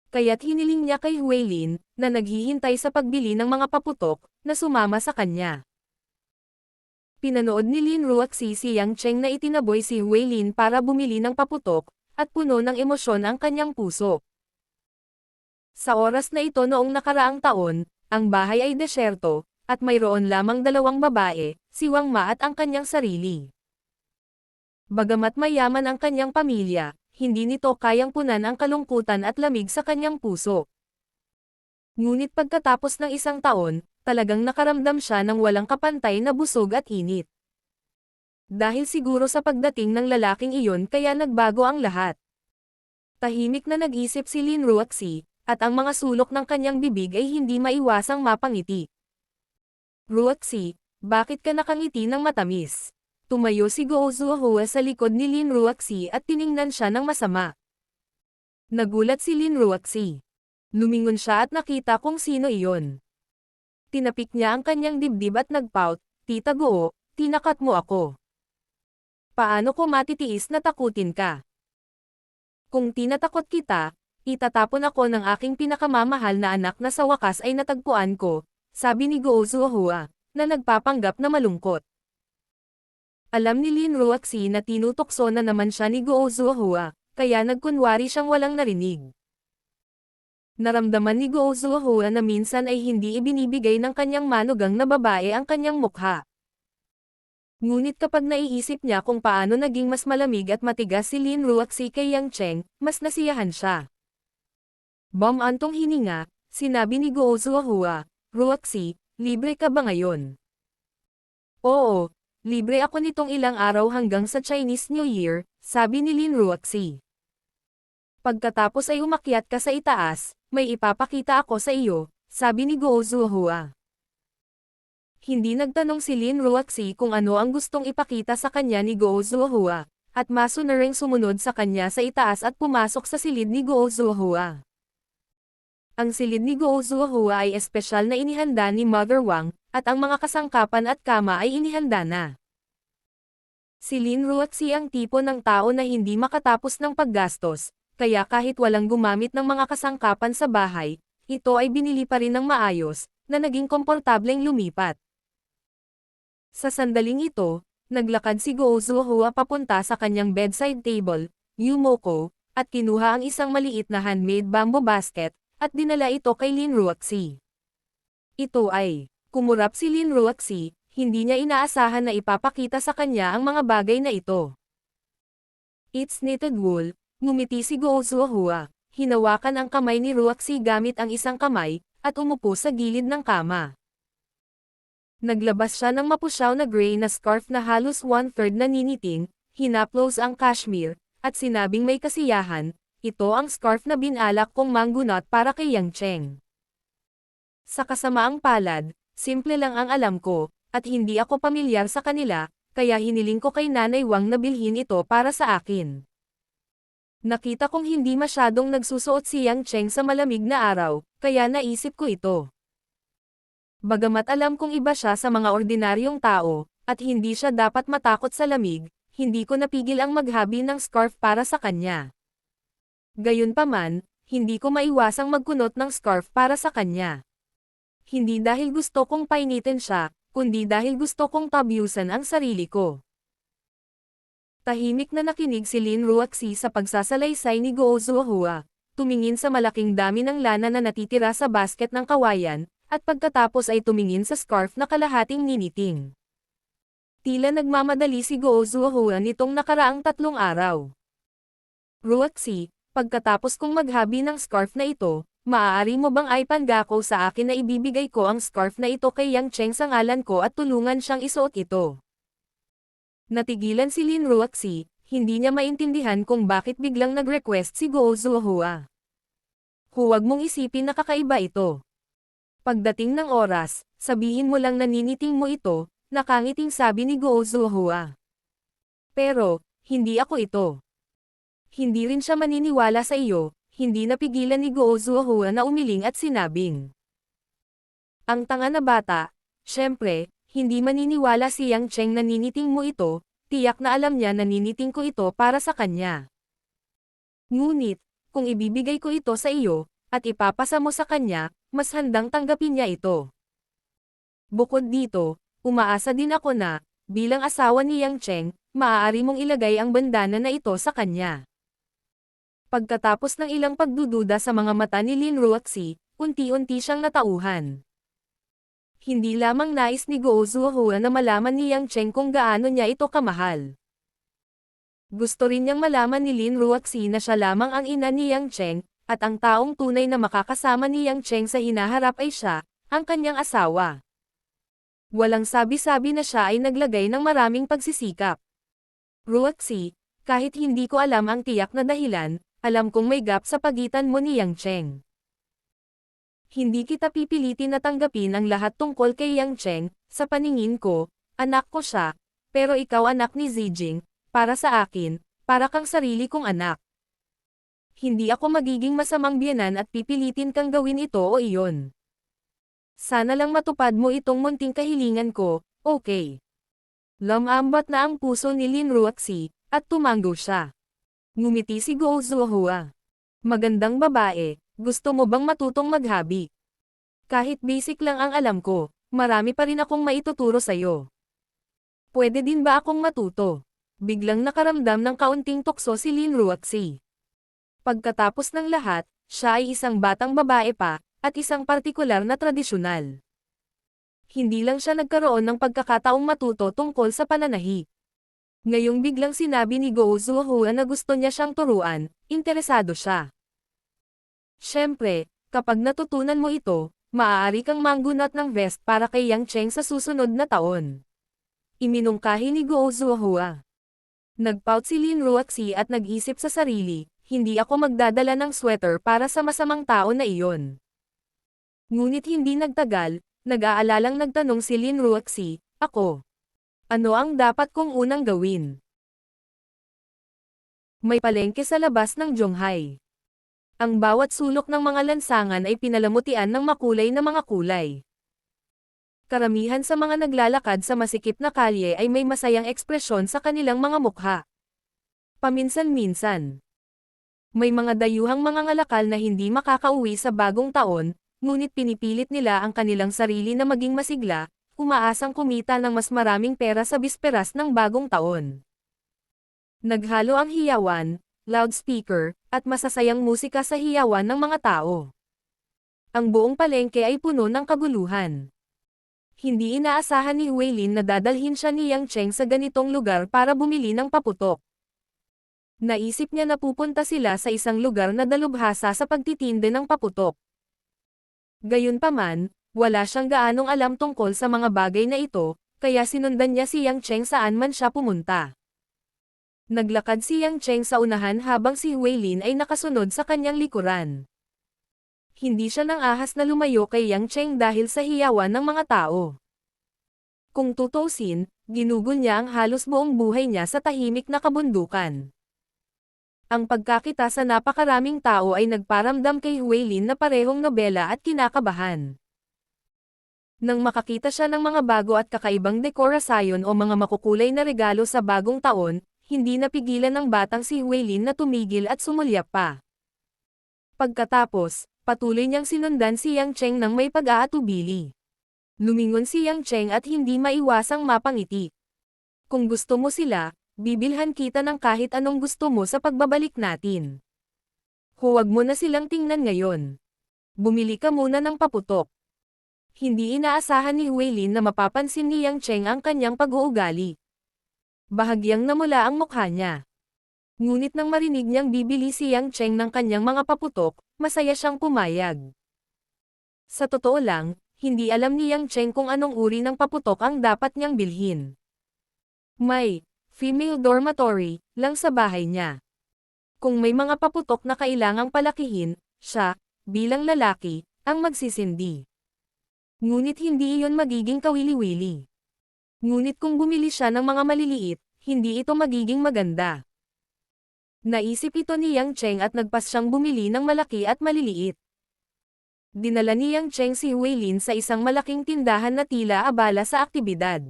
Kaya't hiniling niya kay Hui Lin, na naghihintay sa pagbili ng mga paputok, na sumama sa kanya. Pinanood ni Lin Ruaxi si Yang Cheng na itinaboy si Hui Lin para bumili ng paputok, at puno ng emosyon ang kanyang puso. Sa oras na ito noong nakaraang taon, ang bahay ay desyerto, at mayroon lamang dalawang babae, si Wang Ma at ang kanyang sarili. Bagamat mayaman ang kanyang pamilya, hindi nito kayang punan ang kalungkutan at lamig sa kanyang puso. Ngunit pagkatapos ng isang taon, talagang nakaramdam siya ng walang kapantay na busog at init. Dahil siguro sa pagdating ng lalaking iyon kaya nagbago ang lahat. Tahimik na nag-isip si Lin Ruaxi, at ang mga sulok ng kanyang bibig ay hindi maiwasang mapangiti. Ruaxi, bakit ka nakangiti ng matamis? Tumayo si Guo Zuohua sa likod ni Lin Ruaxi at tiningnan siya ng masama. Nagulat si Lin Ruaxi. Lumingon siya at nakita kung sino iyon. Tinapik niya ang kanyang dibdib at nagpout, "Tita Guo, tinakat mo ako. Paano ko matitiis na takutin ka? Kung tinatakot kita, itatapon ako ng aking pinakamamahal na anak na sa wakas ay natagpuan ko," sabi ni Guo Zuohua, na nagpapanggap na malungkot. Alam ni Lin Ruaxi na tinutokso na naman siya ni Guo Zuohua, kaya nagkunwari siyang walang narinig. Naramdaman ni Guo Zuohua na minsan ay hindi ibinibigay ng kanyang manugang na babae ang kanyang mukha. Ngunit kapag naiisip niya kung paano naging mas malamig at matigas si Lin Ruaxi kay Yang Cheng, mas nasiyahan siya. Bumantong hininga, sinabi ni Guo Zuohua, "Ruaxi, libre ka ba ngayon?" "Oo, libre ako nitong ilang araw hanggang sa Chinese New Year," sabi ni Lin Ruaxi. "Pagkatapos ay umakyat ka sa itaas, may ipapakita ako sa iyo," sabi ni Guo Zuohua. Hindi nagtanong si Lin Ruaxi kung ano ang gustong ipakita sa kanya ni Guo Zuohua, at maso na ring sumunod sa kanya sa itaas at pumasok sa silid ni Guo Zuohua. Ang silid ni Guo Zuohua ay espesyal na inihanda ni Mother Wang, at ang mga kasangkapan at kama ay inihanda na. Si Lin Ruaxi ang tipo ng tao na hindi makatapos ng paggastos, kaya kahit walang gumamit ng mga kasangkapan sa bahay, ito ay binili pa rin ng maayos, na naging komportableng lumipat. Sa sandaling ito, naglakad si Guo Zuohua papunta sa kanyang bedside table, Yumoko, at kinuha ang isang maliit na handmade bamboo basket, at dinala ito kay Lin Ruaxi. Ito ay, kumurap si Lin Ruaxi, hindi niya inaasahan na ipapakita sa kanya ang mga bagay na ito. "It's knitted wool," ngumiti si Guo Zuohua, hinawakan ang kamay ni Ruaxi gamit ang isang kamay, at umupo sa gilid ng kama. Naglabas siya ng mapusyaw na gray na scarf na halos 1/3 na niniting, hinaplos ang cashmere, at sinabing may kasiyahan, "Ito ang scarf na binalak kong manggunot para kay Yang Cheng. Sa kasamaang palad, simple lang ang alam ko, at hindi ako pamilyar sa kanila, kaya hiniling ko kay Nanay Wang na bilhin ito para sa akin. Nakita kong hindi masyadong nagsusuot si Yang Cheng sa malamig na araw, kaya naisip ko ito. Bagamat alam kong iba siya sa mga ordinaryong tao, at hindi siya dapat matakot sa lamig, hindi ko napigil ang maghabi ng scarf para sa kanya. Gayunpaman, hindi ko maiwasang magkunot ng scarf para sa kanya. Hindi dahil gusto kong painitin siya, kundi dahil gusto kong tabyusan ang sarili ko." Tahimik na nakinig si Lin Ruaxi sa pagsasalaysay ni Guo Zuohua, tumingin sa malaking dami ng lana na natitira sa basket ng kawayan, at pagkatapos ay tumingin sa scarf na kalahating niniting. Tila nagmamadali si Go Zuohua nitong nakaraang 3 araw. Ruaxi, pagkatapos kong maghabi ng scarf na ito, maaari mo bang ipangako sa akin na ibibigay ko ang scarf na ito kay Yang Cheng sa ngalan ko at tulungan siyang isuot ito? Natigilan si Lin Ruaxi, hindi niya maintindihan kung bakit biglang nag-request si Go Zuohua. Huwag mong isipin na kakaiba ito. Pagdating ng oras, sabihin mo lang na niniting mo ito, nakangiting sabi ni Go Zuohua. Pero, hindi ako ito. Hindi rin siya maniniwala sa iyo, hindi napigilan ni Go Zuohua na umiling at sinabing. Ang tanga na bata, syempre, hindi maniniwala si Yang Cheng na niniting mo ito, tiyak na alam niya na niniting ko ito para sa kanya. Ngunit, kung ibibigay ko ito sa iyo, at ipapasa mo sa kanya, mas handang tanggapin niya ito. Bukod dito, umaasa din ako na, bilang asawa ni Yang Cheng, maaari mong ilagay ang bandana na ito sa kanya. Pagkatapos ng ilang pagdududa sa mga mata ni Lin Ruaxi, unti-unti siyang natauhan. Hindi lamang nais ni Go Zuohua na malaman ni Yang Cheng kung gaano niya ito kamahal. Gusto rin niyang malaman ni Lin Ruaxi na siya lamang ang ina ni Yang Cheng, at ang taong tunay na makakasama ni Yang Cheng sa hinaharap ay siya, ang kanyang asawa. Walang sabi-sabi na siya ay naglagay ng maraming pagsisikap. Ruaxi, kahit hindi ko alam ang tiyak na dahilan, alam kong may gap sa pagitan mo ni Yang Cheng. Hindi kita pipilitin na tanggapin ang lahat tungkol kay Yang Cheng, sa paningin ko, anak ko siya, pero ikaw anak ni Zijing, para sa akin, para kang sarili kong anak. Hindi ako magiging masamang biyenan at pipilitin kang gawin ito o iyon. Sana lang matupad mo itong munting kahilingan ko, okay? Lumambat na ang puso ni Lin Ruaxi, at tumango siya. Ngumiti si Go Zuohua. Magandang babae, gusto mo bang matutong maghabi? Kahit basic lang ang alam ko, marami pa rin akong maituturo sa'yo. Pwede din ba akong matuto? Biglang nakaramdam ng kaunting tukso si Lin Ruaxi. Pagkatapos ng lahat, siya ay isang batang babae pa, at isang partikular na tradisyonal. Hindi lang siya nagkaroon ng pagkakataong matuto tungkol sa pananahi. Ngayong biglang sinabi ni Go Zuohua na gusto niya siyang turuan, interesado siya. Siyempre, kapag natutunan mo ito, maaari kang manggunat ng vest para kay Yang Cheng sa susunod na taon. Iminungkahi ni Go Zuohua. Nagpout si Lin Ruaxi at nag-isip sa sarili, hindi ako magdadala ng sweater para sa masamang tao na iyon. Ngunit hindi nagtagal, nag-aalalang nagtanong si Lin Ruaxi, ako. Ano ang dapat kong unang gawin? May palengke sa labas ng Zhonghai. Ang bawat sulok ng mga lansangan ay pinalamutian ng makulay na mga kulay. Karamihan sa mga naglalakad sa masikip na kalye ay may masayang ekspresyon sa kanilang mga mukha. Paminsan-minsan, may mga dayuhang mga ngalakal na hindi makakauwi sa bagong taon, ngunit pinipilit nila ang kanilang sarili na maging masigla, umaasang kumita ng mas maraming pera sa bisperas ng bagong taon. Naghalo ang hiyawan, loudspeaker, at masasayang musika sa hiyawan ng mga tao. Ang buong palengke ay puno ng kaguluhan. Hindi inaasahan ni Huilin na dadalhin siya ni Yang Cheng sa ganitong lugar para bumili ng paputok. Naisip niya na pupunta sila sa isang lugar na dalubhasa sa pagtitinde ng paputok. Gayunpaman, wala siyang gaanong alam tungkol sa mga bagay na ito, kaya sinundan niya si Yang Cheng saan man siya pumunta. Naglakad si Yang Cheng sa unahan habang si Huilin ay nakasunod sa kanyang likuran. Hindi siya nang ahas na lumayo kay Yang Cheng dahil sa hiyawan ng mga tao. Kung tutusin, ginugol niya ang halos buong buhay niya sa tahimik na kabundukan. Ang pagkakita sa napakaraming tao ay nagparamdam kay Huilin na parehong nobela at kinakabahan. Nang makakita siya ng mga bago at kakaibang dekorasyon o mga makukulay na regalo sa bagong taon, hindi napigilan ng batang si Huilin na tumigil at sumulyap pa. Pagkatapos, patuloy niyang sinundan si Yang Cheng nang may pag-aatubili. Lumingon si Yang Cheng at hindi maiwasang mapangiti. Kung gusto mo sila, bibilhan kita ng kahit anong gusto mo sa pagbabalik natin. Huwag mo na silang tingnan ngayon. Bumili ka muna ng paputok. Hindi inaasahan ni Huilin na mapapansin ni Yang Cheng ang kanyang pag-uugali. Bahagyang namula ang mukha niya. Ngunit nang marinig niyang bibili si Yang Cheng ng kanyang mga paputok, masaya siyang pumayag. Sa totoo lang, hindi alam ni Yang Cheng kung anong uri ng paputok ang dapat niyang bilhin. May female dormitory lang sa bahay niya. Kung may mga paputok na kailangang palakihin, siya, bilang lalaki, ang magsisindi. Ngunit hindi iyon magiging kawili-wili. Ngunit kung bumili siya ng mga maliliit, hindi ito magiging maganda. Naisip ito ni Yang Cheng at nagpas siyang bumili ng malaki at maliliit. Dinala ni Yang Cheng si Huilin sa isang malaking tindahan na tila abala sa aktibidad.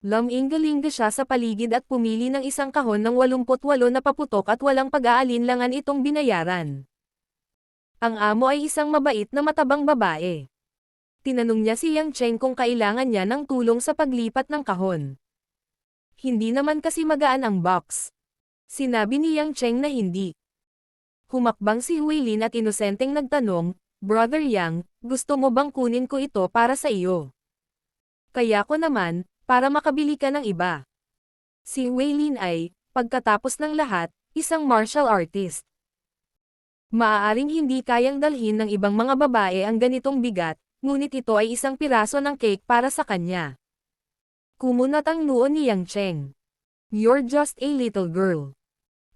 Luminggaling siya sa paligid at pumili ng isang kahon ng 88 na paputok at walang pag-aalinlangan itong binayaran. Ang amo ay isang mabait na matabang babae. Tinanong niya si Yang Cheng kung kailangan niya ng tulong sa paglipat ng kahon. Hindi naman kasi magaan ang box. Sinabi ni Yang Cheng na hindi. Humakbang si Huilin at inosenteng nagtanong, "Brother Yang, gusto mo bang kunin ko ito para sa iyo?" "Kaya ko naman, para makabili ka ng iba." Si Huilin ay, pagkatapos ng lahat, isang martial artist. Maaaring hindi kayang dalhin ng ibang mga babae ang ganitong bigat, ngunit ito ay isang piraso ng cake para sa kanya. Kumunat ang noo ni Yang Cheng. "You're just a little girl.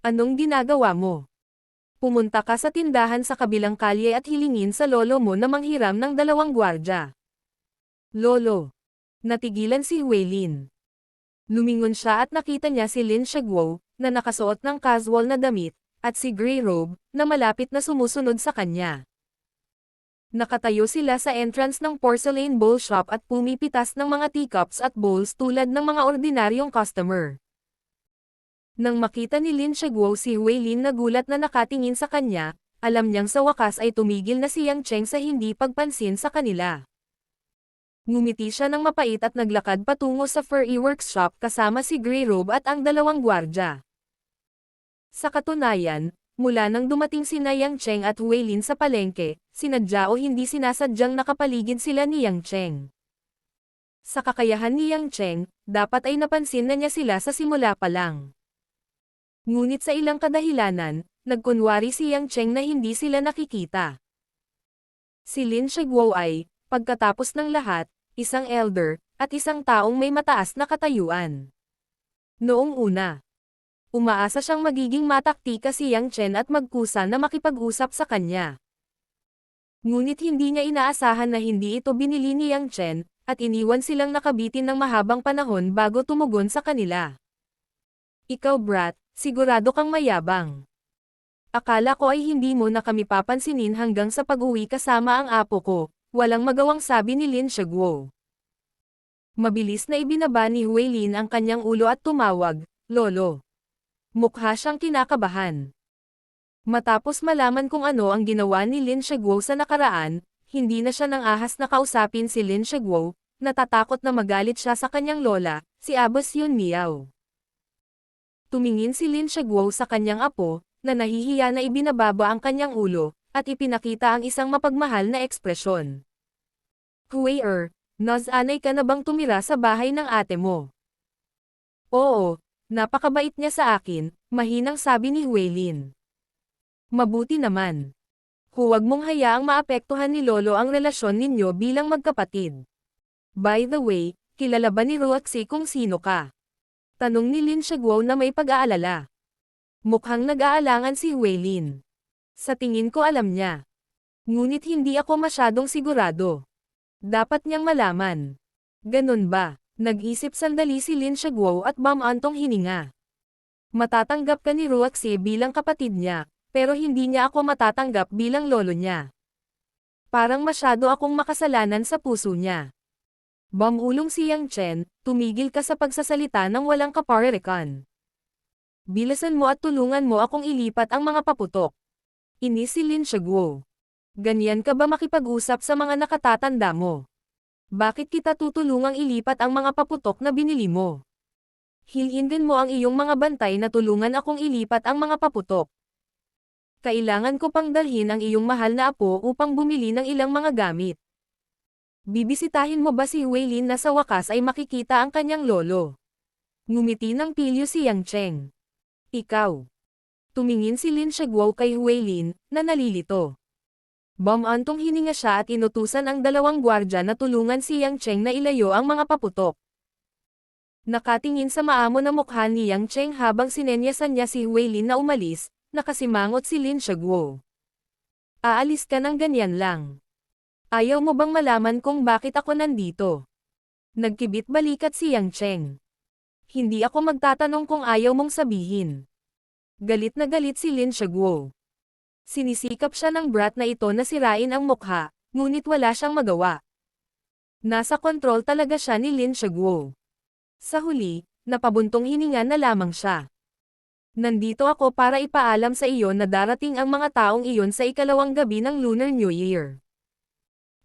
Anong ginagawa mo? Pumunta ka sa tindahan sa kabilang kalye at hilingin sa lolo mo na manghiram ng 2 gwardya." "Lolo." Natigilan si Huilin. Lumingon siya at nakita niya si Lin Shiguo, na nakasuot ng casual na damit, at si Grey Robe, na malapit na sumusunod sa kanya. Nakatayo sila sa entrance ng porcelain bowl shop at pumipitas ng mga teacups at bowls tulad ng mga ordinaryong customer. Nang makita ni Lin Shiguo si Huilin nagulat na nakatingin sa kanya, alam niyang sa wakas ay tumigil na si Yang Cheng sa hindi pagpansin sa kanila. Ngumiti siya ng mapait at naglakad patungo sa furry workshop kasama si Grey Robe at ang 2 gwardya. Sa katunayan, mula nang dumating sina Yang Cheng at Huilin sa palengke, sinadya o hindi sinasadyang nakapaligid sila ni Yang Cheng. Sa kakayahan ni Yang Cheng, dapat ay napansin na niya sila sa simula pa lang. Ngunit sa ilang kadahilanan, nagkunwari si Yang Cheng na hindi sila nakikita. Si Lin Shiguo ay, pagkatapos ng lahat, isang elder, at isang taong may mataas na katayuan. Noong una, umaasa siyang magiging mataktika si Yang Cheng at magkusa na makipag-usap sa kanya. Ngunit hindi niya inaasahan na hindi ito binili ni Yang Cheng, at iniwan silang nakabitin ng mahabang panahon bago tumugon sa kanila. "Ikaw brat, sigurado kang mayabang. Akala ko ay hindi mo na kami papansinin hanggang sa pag-uwi kasama ang apo ko," walang magawang sabi ni Lin Shiguo. Mabilis na ibinaba ni Huilin ang kanyang ulo at tumawag, "Lolo." Mukha siyang kinakabahan. Matapos malaman kung ano ang ginawa ni Lin Shiguo sa nakaraan, hindi na siya nang ahas na kausapin si Lin Shiguo, natatakot na magalit siya sa kanyang lola, si Abbas Yun Miao. Tumingin si Lin Shiguo sa kanyang apo, na nahihiya na ibinababa ang kanyang ulo, at ipinakita ang isang mapagmahal na ekspresyon. "Huier, nasanay ka na bang tumira sa bahay ng ate mo?" "Oo, napakabait niya sa akin," mahinang sabi ni Huilin. "Mabuti naman. Huwag mong hayaang maapektuhan ni Lolo ang relasyon ninyo bilang magkapatid. By the way, kilala ba ni Ruaxi kung sino ka?" Tanong ni Lin Shiguo na may pag-aalala. Mukhang nag-aalangan si Huilin. "Sa tingin ko alam niya. Ngunit hindi ako masyadong sigurado. Dapat niyang malaman." "Ganun ba?" Nag-isip sandali si Lin Shiguo at bumantong hininga. "Matatanggap ka ni Ruaxi bilang kapatid niya, pero hindi niya ako matatanggap bilang lolo niya. Parang masyado akong makasalanan sa puso niya." Bumulong si Yang Cheng, "Tumigil ka sa pagsasalita ng walang kaparerikan. Bilisan mo at tulungan mo akong ilipat ang mga paputok." Inis si Lin Shiguo. "Ganyan ka ba makipag-usap sa mga nakatatanda mo? Bakit kita tutulungang ilipat ang mga paputok na binili mo? Hilhin din mo ang iyong mga bantay na tulungan akong ilipat ang mga paputok." Kailangan ko pang dalhin ang iyong mahal na apo upang bumili ng ilang mga gamit. Bibisitahin mo ba si Huilin na sa wakas ay makikita ang kanyang lolo? Ngumiti ng pilyo si Yang Cheng. Ikaw. Tumingin si Lin Shiguo kay Huilin, na nalilito. Bumantong hininga siya at inutusan ang dalawang gwardya na tulungan si Yang Cheng na ilayo ang mga paputok. Nakatingin sa maamo na mukha ni Yang Cheng habang sinenyasan niya si Huilin na umalis, nakasimangot si Lin Shiguo. Aalis ka ng ganyan lang. Ayaw mo bang malaman kung bakit ako nandito? Nagkibit balikat si Yang Cheng. Hindi ako magtatanong kung ayaw mong sabihin. Galit na galit si Lin Shiguo. Sinisikap siya ng brat na ito na sirain ang mukha, ngunit wala siyang magawa. Nasa kontrol talaga siya ni Lin Shiguo. Sa huli, napabuntong hininga na lamang siya. Nandito ako para ipaalam sa iyo na darating ang mga taong iyon sa ikalawang gabi ng Lunar New Year.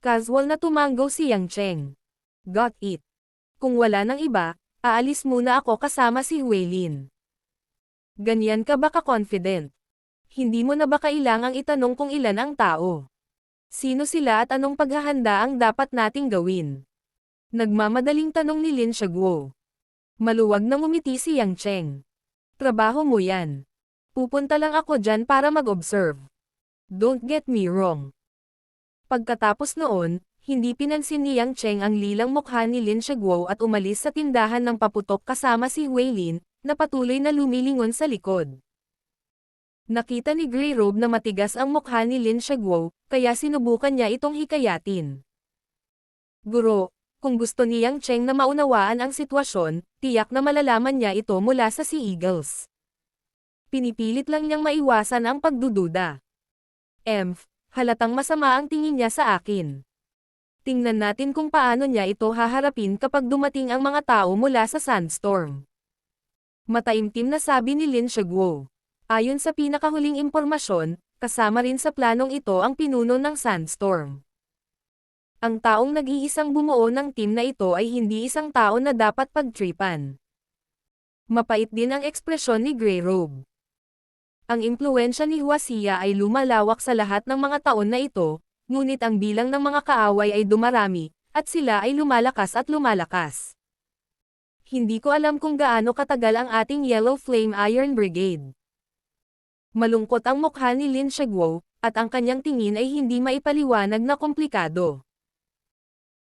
Casual na tumanggaw si Yang Cheng. Got it. Kung wala nang iba, aalis muna ako kasama si Huilin. Ganyan ka ba ka-confident? Hindi mo na ba kailangang itanong kung ilan ang tao? Sino sila at anong paghahanda ang dapat nating gawin? Nagmamadaling tanong ni Lin Shiguo. Maluwag na ngumiti si Yang Cheng. Trabaho mo yan. Pupunta lang ako dyan para mag-observe. Don't get me wrong. Pagkatapos noon, hindi pinansin ni Yang Cheng ang lilang mukha ni Lin Shiguo at umalis sa tindahan ng paputok kasama si Huilin, na patuloy na lumilingon sa likod. Nakita ni Grey Robe na matigas ang mukha ni Lin Shiguo, kaya sinubukan niya itong hikayatin. Guro, kung gusto ni Yang Cheng na maunawaan ang sitwasyon, tiyak na malalaman niya ito mula sa Sea Eagles. Pinipilit lang niyang maiwasan ang pagdududa. Halatang masama ang tingin niya sa akin. Tingnan natin kung paano niya ito haharapin kapag dumating ang mga tao mula sa Sandstorm. Mataimtim na sabi ni Lin Shiguo. Ayon sa pinakahuling impormasyon, kasama rin sa planong ito ang pinuno ng Sandstorm. Ang taong nag-iisang bumuo ng team na ito ay hindi isang tao na dapat pagtripan. Mapait din ang ekspresyon ni Grey Robe. Ang impluwensya ni Huaxia ay lumalawak sa lahat ng mga taon na ito, ngunit ang bilang ng mga kaaway ay dumarami, at sila ay lumalakas at lumalakas. Hindi ko alam kung gaano katagal ang ating Yellow Flame Iron Brigade. Malungkot ang mukha ni Lin Shiguo, at ang kanyang tingin ay hindi maipaliwanag na komplikado.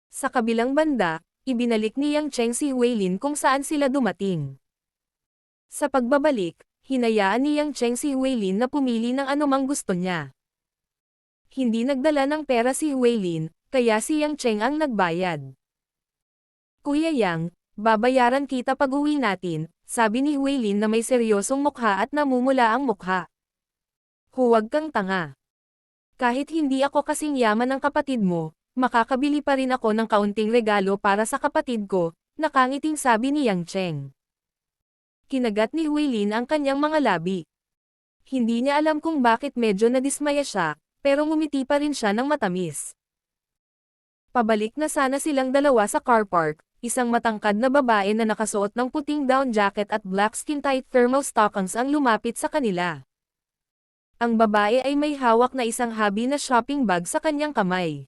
Sa kabilang banda, ibinalik ni Yang Cheng si Huilin kung saan sila dumating. Sa pagbabalik, hinayaan ni Yang Cheng si Huilin na pumili ng anumang gusto niya. Hindi nagdala ng pera si Huilin, kaya si Yang Cheng ang nagbayad. Kuya Yang, babayaran kita pag-uwi natin, sabi ni Huilin na may seryosong mukha at namumula ang mukha. Huwag kang tanga. Kahit hindi ako kasing yaman ng kapatid mo, makakabili pa rin ako ng kaunting regalo para sa kapatid ko, nakangiting sabi ni Yang Cheng. Kinagat ni Huilin ang kanyang mga labi. Hindi niya alam kung bakit medyo nadismaya siya, pero ngumiti pa rin siya ng matamis. Pabalik na sana silang dalawa sa car park, isang matangkad na babae na nakasuot ng puting down jacket at black skin-tight thermal stockings ang lumapit sa kanila. Ang babae ay may hawak na isang habi na shopping bag sa kanyang kamay.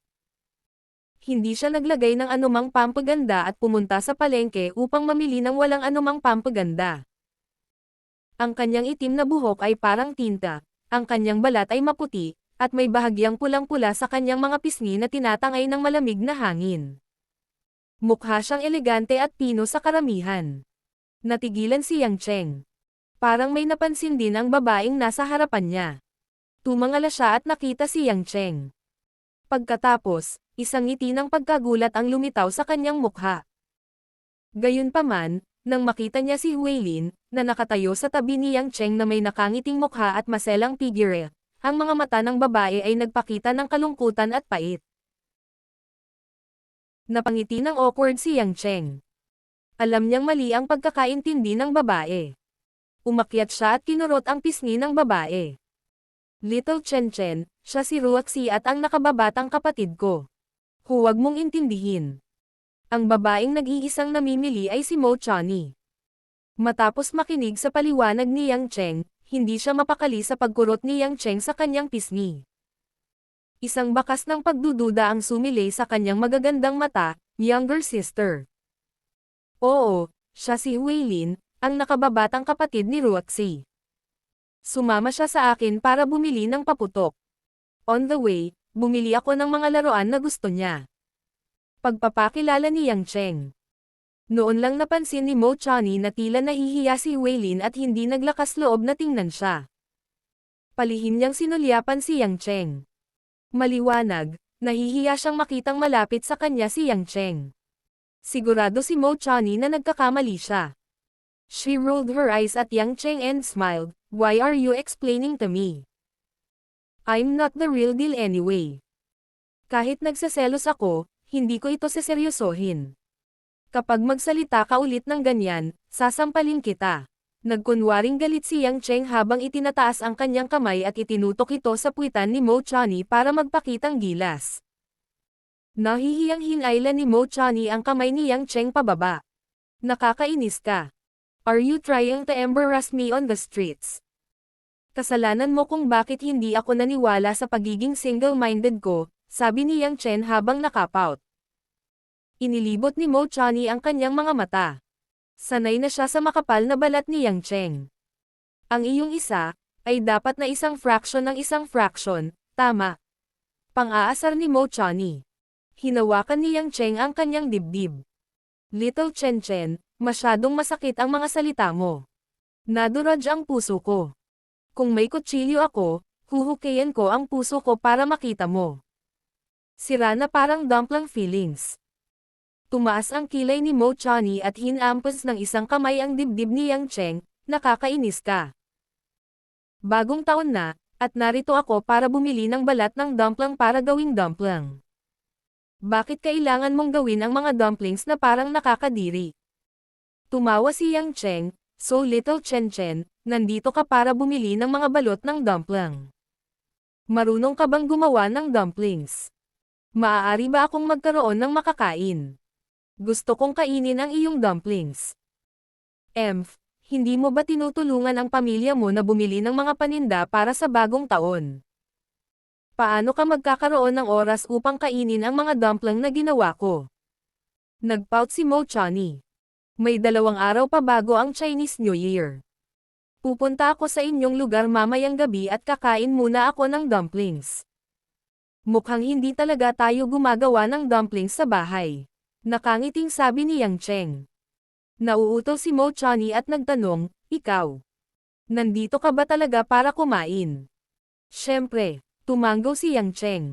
Hindi siya naglagay ng anumang pampaganda at pumunta sa palengke upang mamili ng walang anumang pampaganda. Ang kanyang itim na buhok ay parang tinta, ang kanyang balat ay maputi, at may bahagyang pulang-pula sa kanyang mga pisngi na tinatangay ng malamig na hangin. Mukha siyang elegante at pino sa karamihan. Natigilan si Yang Cheng. Parang may napansin din ang babaeng nasa harapan niya. Tumangala siya at nakita si Yang Cheng. Pagkatapos, isang ngiti ng pagkagulat ang lumitaw sa kanyang mukha. Gayunpaman, nang makita niya si Huilin, na nakatayo sa tabi ni Yang Cheng na may nakangiting mukha at maselang figure, ang mga mata ng babae ay nagpakita ng kalungkutan at pait. Napangiti ng awkward si Yang Cheng. Alam niyang mali ang pagkakaintindi ng babae. Umakyat siya at kinurot ang pisngi ng babae. Little Chen Chen, siya si Ruaxi at ang nakababatang kapatid ko. Huwag mong intindihin. Ang babaeng nag-iisang namimili ay si Mo Chani. Matapos makinig sa paliwanag ni Yang Cheng, hindi siya mapakali sa pagkurot ni Yang Cheng sa kanyang pisngi. Isang bakas ng pagdududa ang sumilay sa kanyang magagandang mata, younger sister. Oo, siya si Huilin, ang nakababatang kapatid ni Ruoxi. Sumama siya sa akin para bumili ng paputok. On the way, bumili ako ng mga laruan na gusto niya. Pagpapakilala ni Yang Cheng. Noon lang napansin ni Mo Chani na tila nahihiya si Huilin at hindi naglakas loob na tingnan siya. Palihim niyang sinulyapan si Yang Cheng. Maliwanag, nahihiya siyang makitang malapit sa kanya si Yang Cheng. Sigurado si Mo Chani na nagkakamali siya. She rolled her eyes at Yang Cheng and smiled, "Why are you explaining to me? I'm not the real deal anyway." Kahit nagseselos ako, hindi ko ito seseryosohin. Kapag magsalita ka ulit ng ganyan, sasampalin kita. Nagkunwaring galit si Yang Cheng habang itinataas ang kanyang kamay at itinutok ito sa puwitan ni Mo Chani para magpakitang gilas. Nahihiyang hinailan ni Mo Chani ang kamay ni Yang Cheng pababa. Nakakainis ka. Are you trying to embarrass me on the streets? Kasalanan mo kung bakit hindi ako naniwala sa pagiging single-minded ko, sabi ni Yang Chen habang nakapout. Inilibot ni Mo Chani ang kanyang mga mata. Sanay na siya sa makapal na balat ni Yang Cheng. Ang iyong isa, ay dapat na isang fraction ng isang fraction, tama. Pang-aasar ni Mo Chani. Hinawakan ni Yang Cheng ang kanyang dibdib. Little Chen Chen, masyadong masakit ang mga salita mo. Naduraj ang puso ko. Kung may kutsilyo ako, huhukayin ko ang puso ko para makita mo. Sira na parang dumpling feelings. Tumaas ang kilay ni Mo Chani at hinampas ng isang kamay ang dibdib ni Yang Cheng, nakakainis ka. Bagong taon na, at narito ako para bumili ng balat ng dumpling para gawing dumpling. Bakit kailangan mong gawin ang mga dumplings na parang nakakadiri? Tumawa si Yang Cheng, "So little Chen Chen, nandito ka para bumili ng mga balot ng dumpling. Marunong ka bang gumawa ng dumplings? Maaari ba akong magkaroon ng makakain? Gusto kong kainin ang iyong dumplings." Hindi mo ba tinutulungan ang pamilya mo na bumili ng mga paninda para sa bagong taon? Paano ka magkakaroon ng oras upang kainin ang mga dumpling na ginawa ko? Nagpout si Mo Chani. May 2 araw pa bago ang Chinese New Year. Pupunta ako sa inyong lugar mamayang gabi at kakain muna ako ng dumplings. Mukhang hindi talaga tayo gumagawa ng dumplings sa bahay. Nakangiting sabi ni Yang Cheng. Nauuto si Mo Chani at nagtanong, "Ikaw? Nandito ka ba talaga para kumain?" Siyempre, tumanggo si Yang Cheng.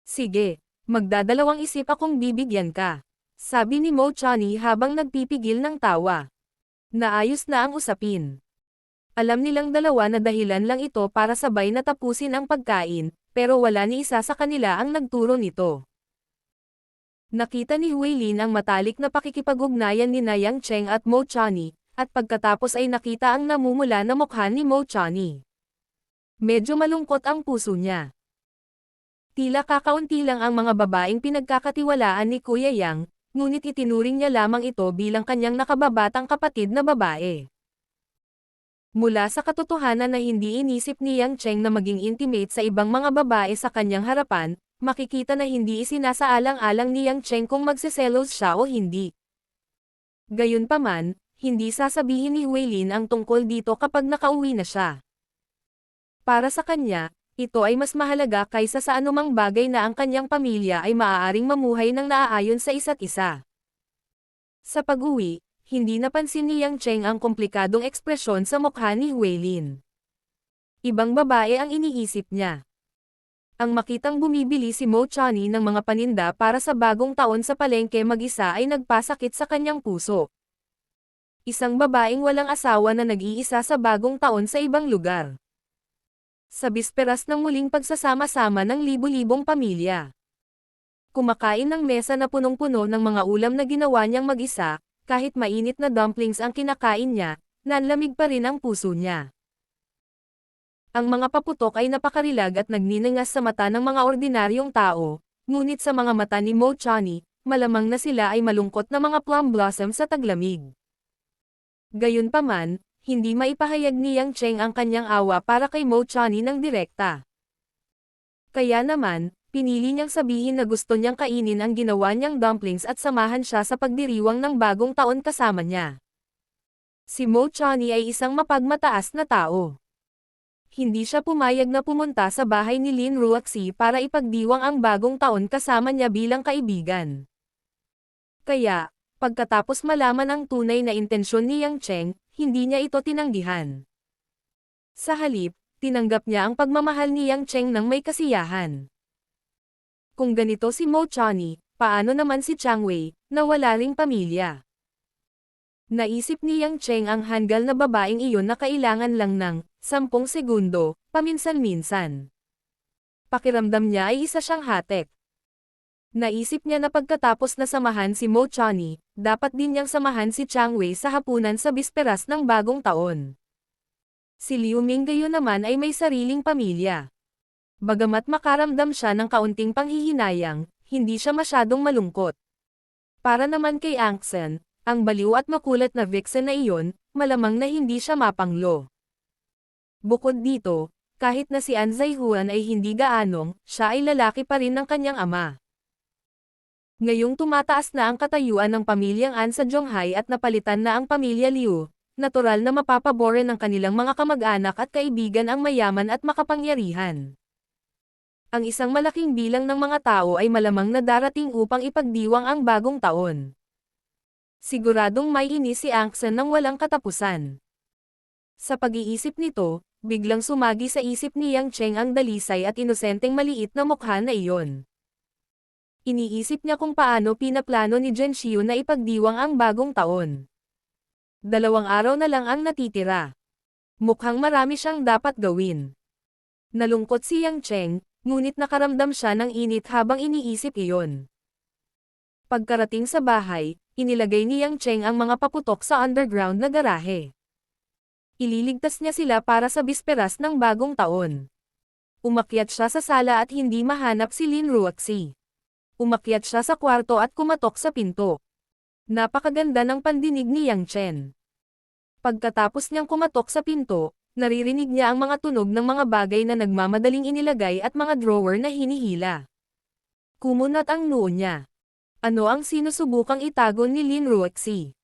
"Sige, magdadalawang isip akong bibigyan ka," sabi ni Mo Chani habang nagpipigil ng tawa. Naayos na ang usapin. Alam nilang dalawa na dahilan lang ito para sabay na tapusin ang pagkain, pero wala ni isa sa kanila ang nagturo nito. Nakita ni Huilin ang matalik na pakikipag-ugnayan ni Yang Cheng at Mo Chani, at pagkatapos ay nakita ang namumula na mukha ni Mo Chani. Medyo malungkot ang puso niya. Tila kakaunti lang ang mga babaeng pinagkakatiwalaan ni Kuya Yang, ngunit itinuring niya lamang ito bilang kanyang nakababatang kapatid na babae. Mula sa katotohanan na hindi inisip ni Yang Cheng na maging intimate sa ibang mga babae sa kanyang harapan, makikita na hindi isinasaalang-alang ni Yang Cheng kung magseselos siya o hindi. Gayunpaman, hindi sasabihin ni Huilin ang tungkol dito kapag nakauwi na siya. Para sa kanya, ito ay mas mahalaga kaysa sa anumang bagay na ang kanyang pamilya ay maaaring mamuhay ng naaayon sa isa't isa. Sa pag-uwi, hindi napansin ni Yang Cheng ang komplikadong ekspresyon sa mukha ni Huilin. Ibang babae ang iniisip niya. Ang makitang bumibili si Mo Chani ng mga paninda para sa bagong taon sa palengke mag-isa ay nagpasakit sa kanyang puso. Isang babaeng walang asawa na nag-iisa sa bagong taon sa ibang lugar. Sa bisperas ng muling pagsasama-sama ng libu-libong pamilya. Kumakain ng mesa na punong-puno ng mga ulam na ginawa niyang mag-isa, kahit mainit na dumplings ang kinakain niya, nanlamig pa rin ang puso niya. Ang mga paputok ay napakarilag at nagniningas sa mata ng mga ordinaryong tao, ngunit sa mga mata ni Mo Chani, malamang na sila ay malungkot na mga plum blossom sa taglamig. Gayunpaman, hindi maipahayag ni Yang Cheng ang kanyang awa para kay Mo Chani ng direkta. Kaya naman, pinili niyang sabihin na gusto niyang kainin ang ginawa niyang dumplings at samahan siya sa pagdiriwang ng bagong taon kasama niya. Si Mo Chani ay isang mapagmataas na tao. Hindi siya pumayag na pumunta sa bahay ni Lin Ruaxi para ipagdiwang ang bagong taon kasama niya bilang kaibigan. Kaya, pagkatapos malaman ang tunay na intensyon ni Yang Cheng, hindi niya ito tinanggihan. Sa halip, tinanggap niya ang pagmamahal ni Yang Cheng ng may kasiyahan. Kung ganito si Mo Chani, paano naman si Chang Wei, na wala ring pamilya? Naisip ni Yang Cheng ang hanggal na babaeng iyon na kailangan lang ng 10 segundo, paminsan-minsan. Pakiramdam niya ay isa siyang hatek. Naisip niya na pagkatapos na samahan si Mo Chani, dapat din niyang samahan si Chang Wei sa hapunan sa bisperas ng bagong taon. Si Liu Ming gayon naman ay may sariling pamilya. Bagamat makaramdam siya ng kaunting panghihinayang, hindi siya masyadong malungkot. Para naman kay Angsen, ang baliw at makulat na vixen na iyon, malamang na hindi siya mapanglo. Bukod dito, kahit na si An Zaihuan ay hindi gaanong, siya ay lalaki pa rin ng kanyang ama. Ngayong tumataas na ang katayuan ng pamilyang An sa Zhonghai at napalitan na ang pamilya Liu, natural na mapapabore ng kanilang mga kamag-anak at kaibigan ang mayaman at makapangyarihan. Ang isang malaking bilang ng mga tao ay malamang na darating upang ipagdiwang ang bagong taon. Siguradong may inis si Angsen ng walang katapusan. Sa pag-iisip nito, biglang sumagi sa isip ni Yang Cheng ang dalisay at inosenteng maliit na mukha na iyon. Iniisip niya kung paano pinaplano ni Zhen Xiu na ipagdiwang ang bagong taon. 2 araw na lang ang natitira. Mukhang marami siyang dapat gawin. Nalungkot si Yang Cheng, ngunit nakaramdam siya ng init habang iniisip iyon. Pagkarating sa bahay, inilagay ni Yang Cheng ang mga paputok sa underground na garahe. Ililigtas niya sila para sa bisperas ng bagong taon. Umakyat siya sa sala at hindi mahanap si Lin Ruaxi. Umakyat siya sa kwarto at kumatok sa pinto. Napakaganda ng pandinig ni Yang Chen. Pagkatapos niyang kumatok sa pinto, naririnig niya ang mga tunog ng mga bagay na nagmamadaling inilagay at mga drawer na hinihila. Kumunat ang noo niya. Ano ang sinusubukang itago ni Lin Ruaxi?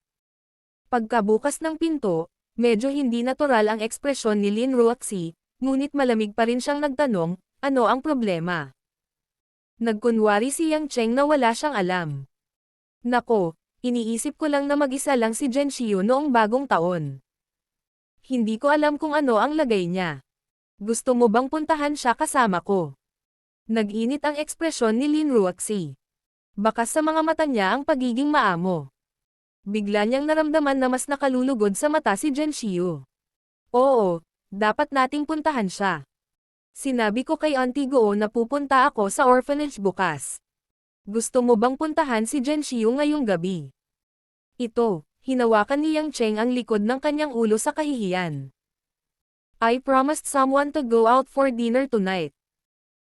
Pagkabukas ng pinto, medyo hindi natural ang ekspresyon ni Lin Ruaxi, ngunit malamig pa rin siyang nagtanong, ano ang problema? Nagkunwari si Yang Cheng na wala siyang alam. Nako, iniisip ko lang na mag-isa lang si Zhen Xiu noong bagong taon. Hindi ko alam kung ano ang lagay niya. Gusto mo bang puntahan siya kasama ko? Nag-init ang ekspresyon ni Lin Ruaxi. Bakas sa mga mata niya ang pagiging maamo. Bigla niyang naramdaman na mas nakalulugod sa mata si Zhen Xiu. Oo, dapat nating puntahan siya. Sinabi ko kay Auntie Guo na pupunta ako sa orphanage bukas. Gusto mo bang puntahan si Zhen Xiu ngayong gabi? Ito, hinawakan ni Yang Cheng ang likod ng kanyang ulo sa kahihiyan. I promised someone to go out for dinner tonight.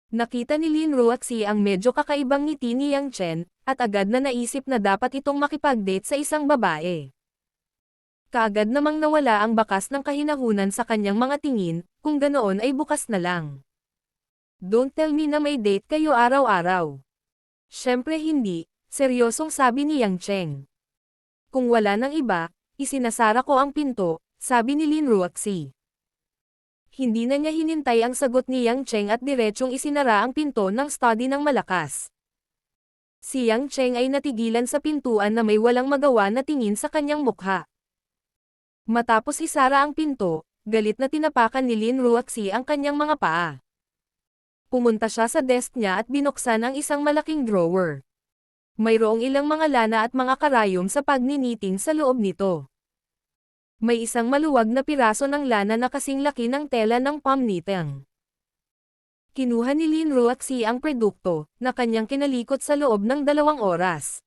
Nakita ni Lin Ruaxi ang medyo kakaibang ngiti ni Yang Chen, at agad na naisip na dapat itong makipag-date sa isang babae. Kaagad namang nawala ang bakas ng kahinahunan sa kanyang mga tingin, kung ganoon ay bukas na lang. Don't tell me na may date kayo araw-araw. Syempre hindi, seryosong sabi ni Yang Cheng. Kung wala nang iba, isinasara ko ang pinto, sabi ni Lin Ruaxi. Hindi na niya hinintay ang sagot ni Yang Cheng at diretsyong isinara ang pinto ng study ng malakas. Si Yang Cheng ay natigilan sa pintuan na may walang magawa na tingin sa kanyang mukha. Matapos isara ang pinto, galit na tinapakan ni Lin Ruaxi ang kanyang mga paa. Pumunta siya sa desk niya at binuksan ang isang malaking drawer. Mayroong ilang mga lana at mga karayom sa pagniniting sa loob nito. May isang maluwag na piraso ng lana na kasing laki ng tela ng palm knitting. Kinuha ni Lin Ruaxi ang produkto, na kanyang kinalikot sa loob ng 2 oras.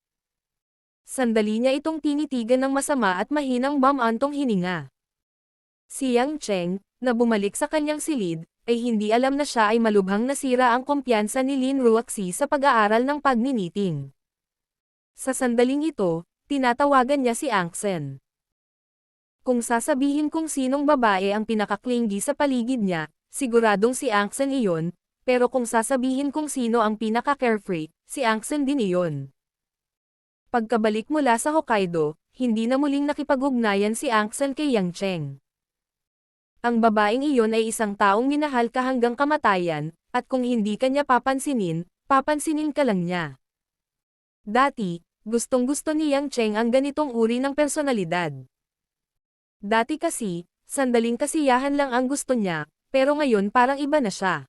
Sandali niya itong tinitigan ng masama at mahinang bamantong hininga. Si Yang Cheng, na bumalik sa kanyang silid, ay hindi alam na siya ay malubhang nasira ang kumpiyansa ni Lin Ruaxi sa pag-aaral ng pagniniting. Sa sandaling ito, tinatawagan niya si Angsen. Kung sasabihin kung sinong babae ang pinakaklinggi sa paligid niya, siguradong si Angsen iyon, pero kung sasabihin kung sino ang pinaka-carefree, si Angsen din iyon. Pagkabalik mula sa Hokkaido, hindi na muling nakipag-ugnayan si Angsen kay Yang Cheng. Ang babaeng iyon ay isang taong minahal ka hanggang kamatayan, at kung hindi ka niya papansinin, papansinin ka lang niya. Dati, gustong-gusto ni Yang Cheng ang ganitong uri ng personalidad. Dati kasi, sandaling kasiyahan lang ang gusto niya, pero ngayon parang iba na siya.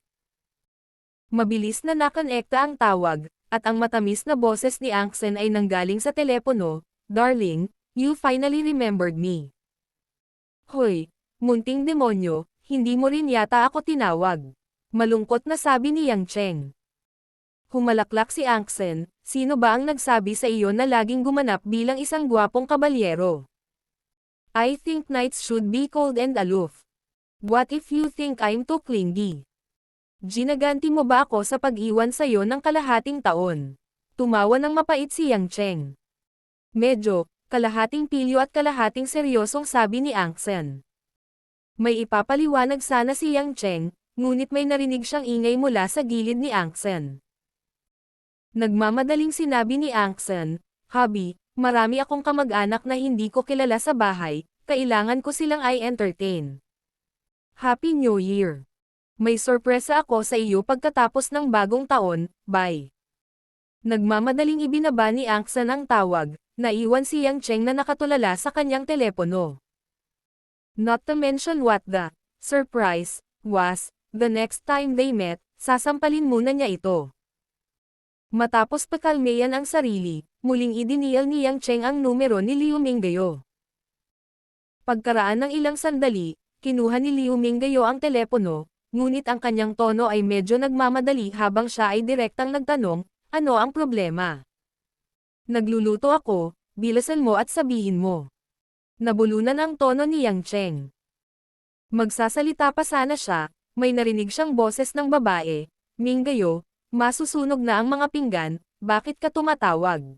Mabilis na nakonekta ang tawag, at ang matamis na boses ni Angsen ay nanggaling sa telepono, "Darling, you finally remembered me." "Hoy, munting demonyo, hindi mo rin yata ako tinawag." Malungkot na sabi ni Yang Cheng. Humalaklak si Angsen, "Sino ba ang nagsabi sa iyo na laging gumanap bilang isang gwapong kabalyero? I think knights should be cold and aloof. What if you think I'm too clingy? Ginaganti mo ba ako sa pag-iwan sa'yo ng kalahating taon?" Tumawa ng mapait si Yang Cheng. Medyo, kalahating pilyo at kalahating seryosong sabi ni Angsen. May ipapaliwanag sana si Yang Cheng, ngunit may narinig siyang ingay mula sa gilid ni Angsen. Nagmamadaling sinabi ni Angsen, "Hubby, marami akong kamag-anak na hindi ko kilala sa bahay, kailangan ko silang i-entertain. Happy New Year! May sorpresa ako sa iyo pagkatapos ng bagong taon, bye." Nagmamadaling ibinaba ni Angsen ang tawag, naiwan si Yang Cheng na nakatulala sa kanyang telepono. Not to mention what the surprise was, the next time they met, sasampalin muna niya ito. Matapos pakalmeyan ang sarili, muling idinial ni Yang Cheng ang numero ni Liu Minggayo. Pagkaraan ng ilang sandali, kinuha ni Liu Minggayo ang telepono, ngunit ang kanyang tono ay medyo nagmamadali habang siya ay direktang nagtanong, "Ano ang problema?" "Nagluluto ako, bilasan mo at sabihin mo." Nabulunan ang tono ni Yang Cheng. Magsasalita pa sana siya, may narinig siyang boses ng babae, "Minggayo, masusunog na ang mga pinggan, bakit ka tumatawag?"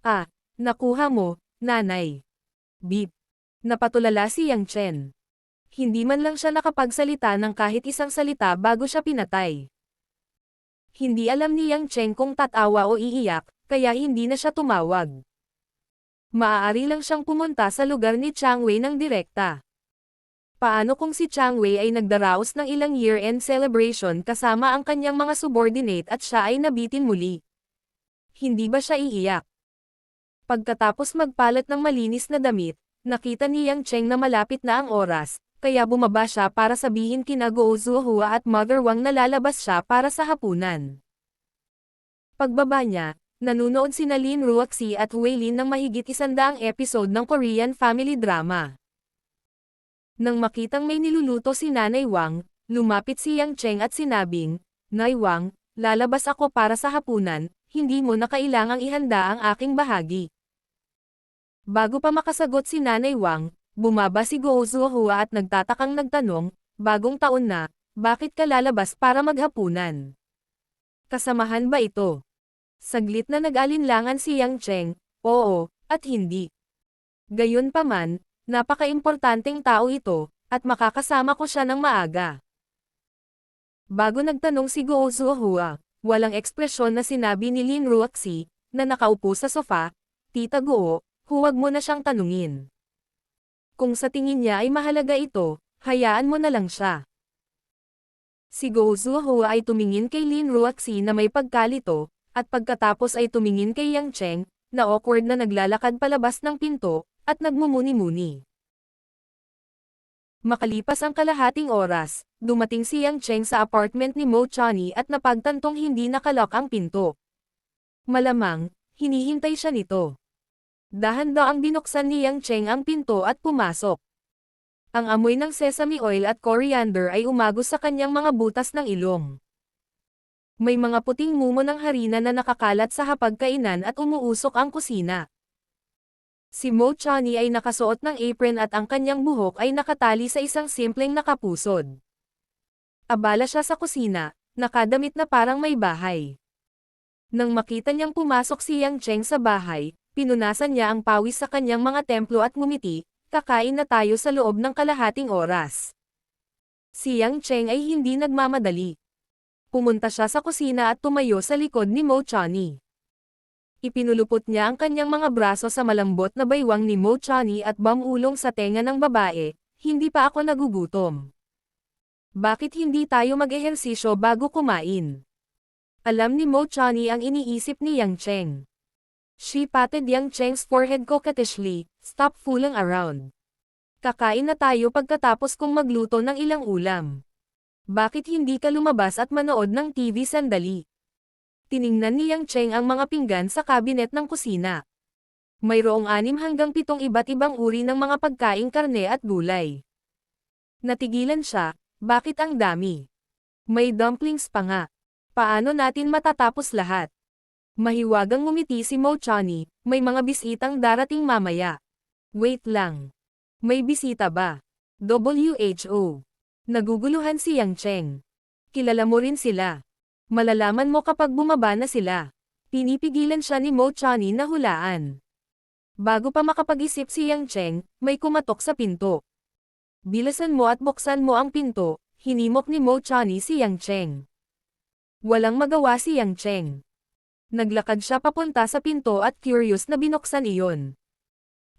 "Ah, nakuha mo, nanay." Beep. Napatulala si Yang Chen. Hindi man lang siya nakapagsalita ng kahit isang salita bago siya pinatay. Hindi alam ni Yang Cheng kung tatawa o iiyak, kaya hindi na siya tumawag. Maaari lang siyang pumunta sa lugar ni Chang Wei ng direkta. Paano kung si Chang Wei ay nagdaraos ng ilang year-end celebration kasama ang kanyang mga subordinate at siya ay nabitin muli? Hindi ba siya iiyak? Pagkatapos magpalat ng malinis na damit, nakita ni Yang Cheng na malapit na ang oras, kaya bumaba siya para sabihin kina Guo Zuohua at Mother Wang na lalabas siya para sa hapunan. Pagbaba niya, nanunood sina Lin Ruoxi at Wei Lin ng mahigit 100 episode ng Korean family drama. Nang makitang may niluluto si Nanay Wang, lumapit si Yang Cheng at sinabing, "Nay Wang, lalabas ako para sa hapunan, hindi mo na kailangang ihanda ang aking bahagi." Bago pa makasagot si Nanay Wang, bumaba si Guo Zuohua at nagtatakang nagtanong, "Bagong taon na, bakit ka lalabas para maghapunan? Kasamahan ba ito?" Saglit na nag-alinlangan si Yang Cheng, "Oo, at hindi. Gayunpaman, napaka-importanteng tao ito, at makakasama ko siya ng maaga." Bago nagtanong si Guo Zuohua, walang ekspresyon na sinabi ni Lin Ruoxi, na nakaupo sa sofa, "Tita Guo, huwag mo na siyang tanungin. Kung sa tingin niya ay mahalaga ito, hayaan mo na lang siya." Si Guo Zuohua ay tumingin kay Lin Ruoxi na may pagkalito, at pagkatapos ay tumingin kay Yang Cheng, na awkward na naglalakad palabas ng pinto, at nagmumuni-muni. Makalipas ang kalahating oras, dumating si Yang Cheng sa apartment ni Mo Chani at napagtantong hindi nakalock ang pinto. Malamang, hinihintay siya nito. Dahan-daang binuksan ni Yang Cheng ang pinto at pumasok. Ang amoy ng sesame oil at coriander ay umagos sa kanyang mga butas ng ilong. May mga puting mumo ng harina na nakakalat sa hapagkainan at umuusok ang kusina. Si Mo Chani ay nakasuot ng apron at ang kanyang buhok ay nakatali sa isang simpleng nakapusod. Abala siya sa kusina, nakadamit na parang may bahay. Nang makita niyang pumasok si Yang Cheng sa bahay, pinunasan niya ang pawis sa kanyang mga templo at ngumiti, kakain na tayo sa loob ng kalahating oras. Si Yang Cheng ay hindi nagmamadali. Pumunta siya sa kusina at tumayo sa likod ni Mo Chani. Ipinulupot niya ang kanyang mga braso sa malambot na baywang ni Mo Chani at bamulong sa tenga ng babae, hindi pa ako nagugutom. Bakit hindi tayo mag-ehersisyo bago kumain? Alam ni Mo Chani ang iniisip ni Yang Cheng. She patted Yang Cheng's forehead coquettishly, stop fooling around. Kakain na tayo pagkatapos kong magluto ng ilang ulam. Bakit hindi ka lumabas at manood ng TV sandali? Tiningnan ni Yang Cheng ang mga pinggan sa kabinet ng kusina. Mayroong 6 hanggang 7 iba't ibang uri ng mga pagkaing karne at gulay. Natigilan siya, bakit ang dami? May dumplings pa nga. Paano natin matatapos lahat? Mahiwagang ngumiti si Mo Chani, may mga bisitang darating mamaya. Wait lang. May bisita ba? WHO. Naguguluhan si Yang Cheng. Kilala mo rin sila. Malalaman mo kapag bumaba na sila. Pinipigilan siya ni Mo Chani na hulaan. Bago pa makapag-isip si Yang Cheng, may kumatok sa pinto. Bilisan mo at buksan mo ang pinto, hinimok ni Mo Chani si Yang Cheng. Walang magawa si Yang Cheng. Naglakad siya papunta sa pinto at curious na binuksan iyon.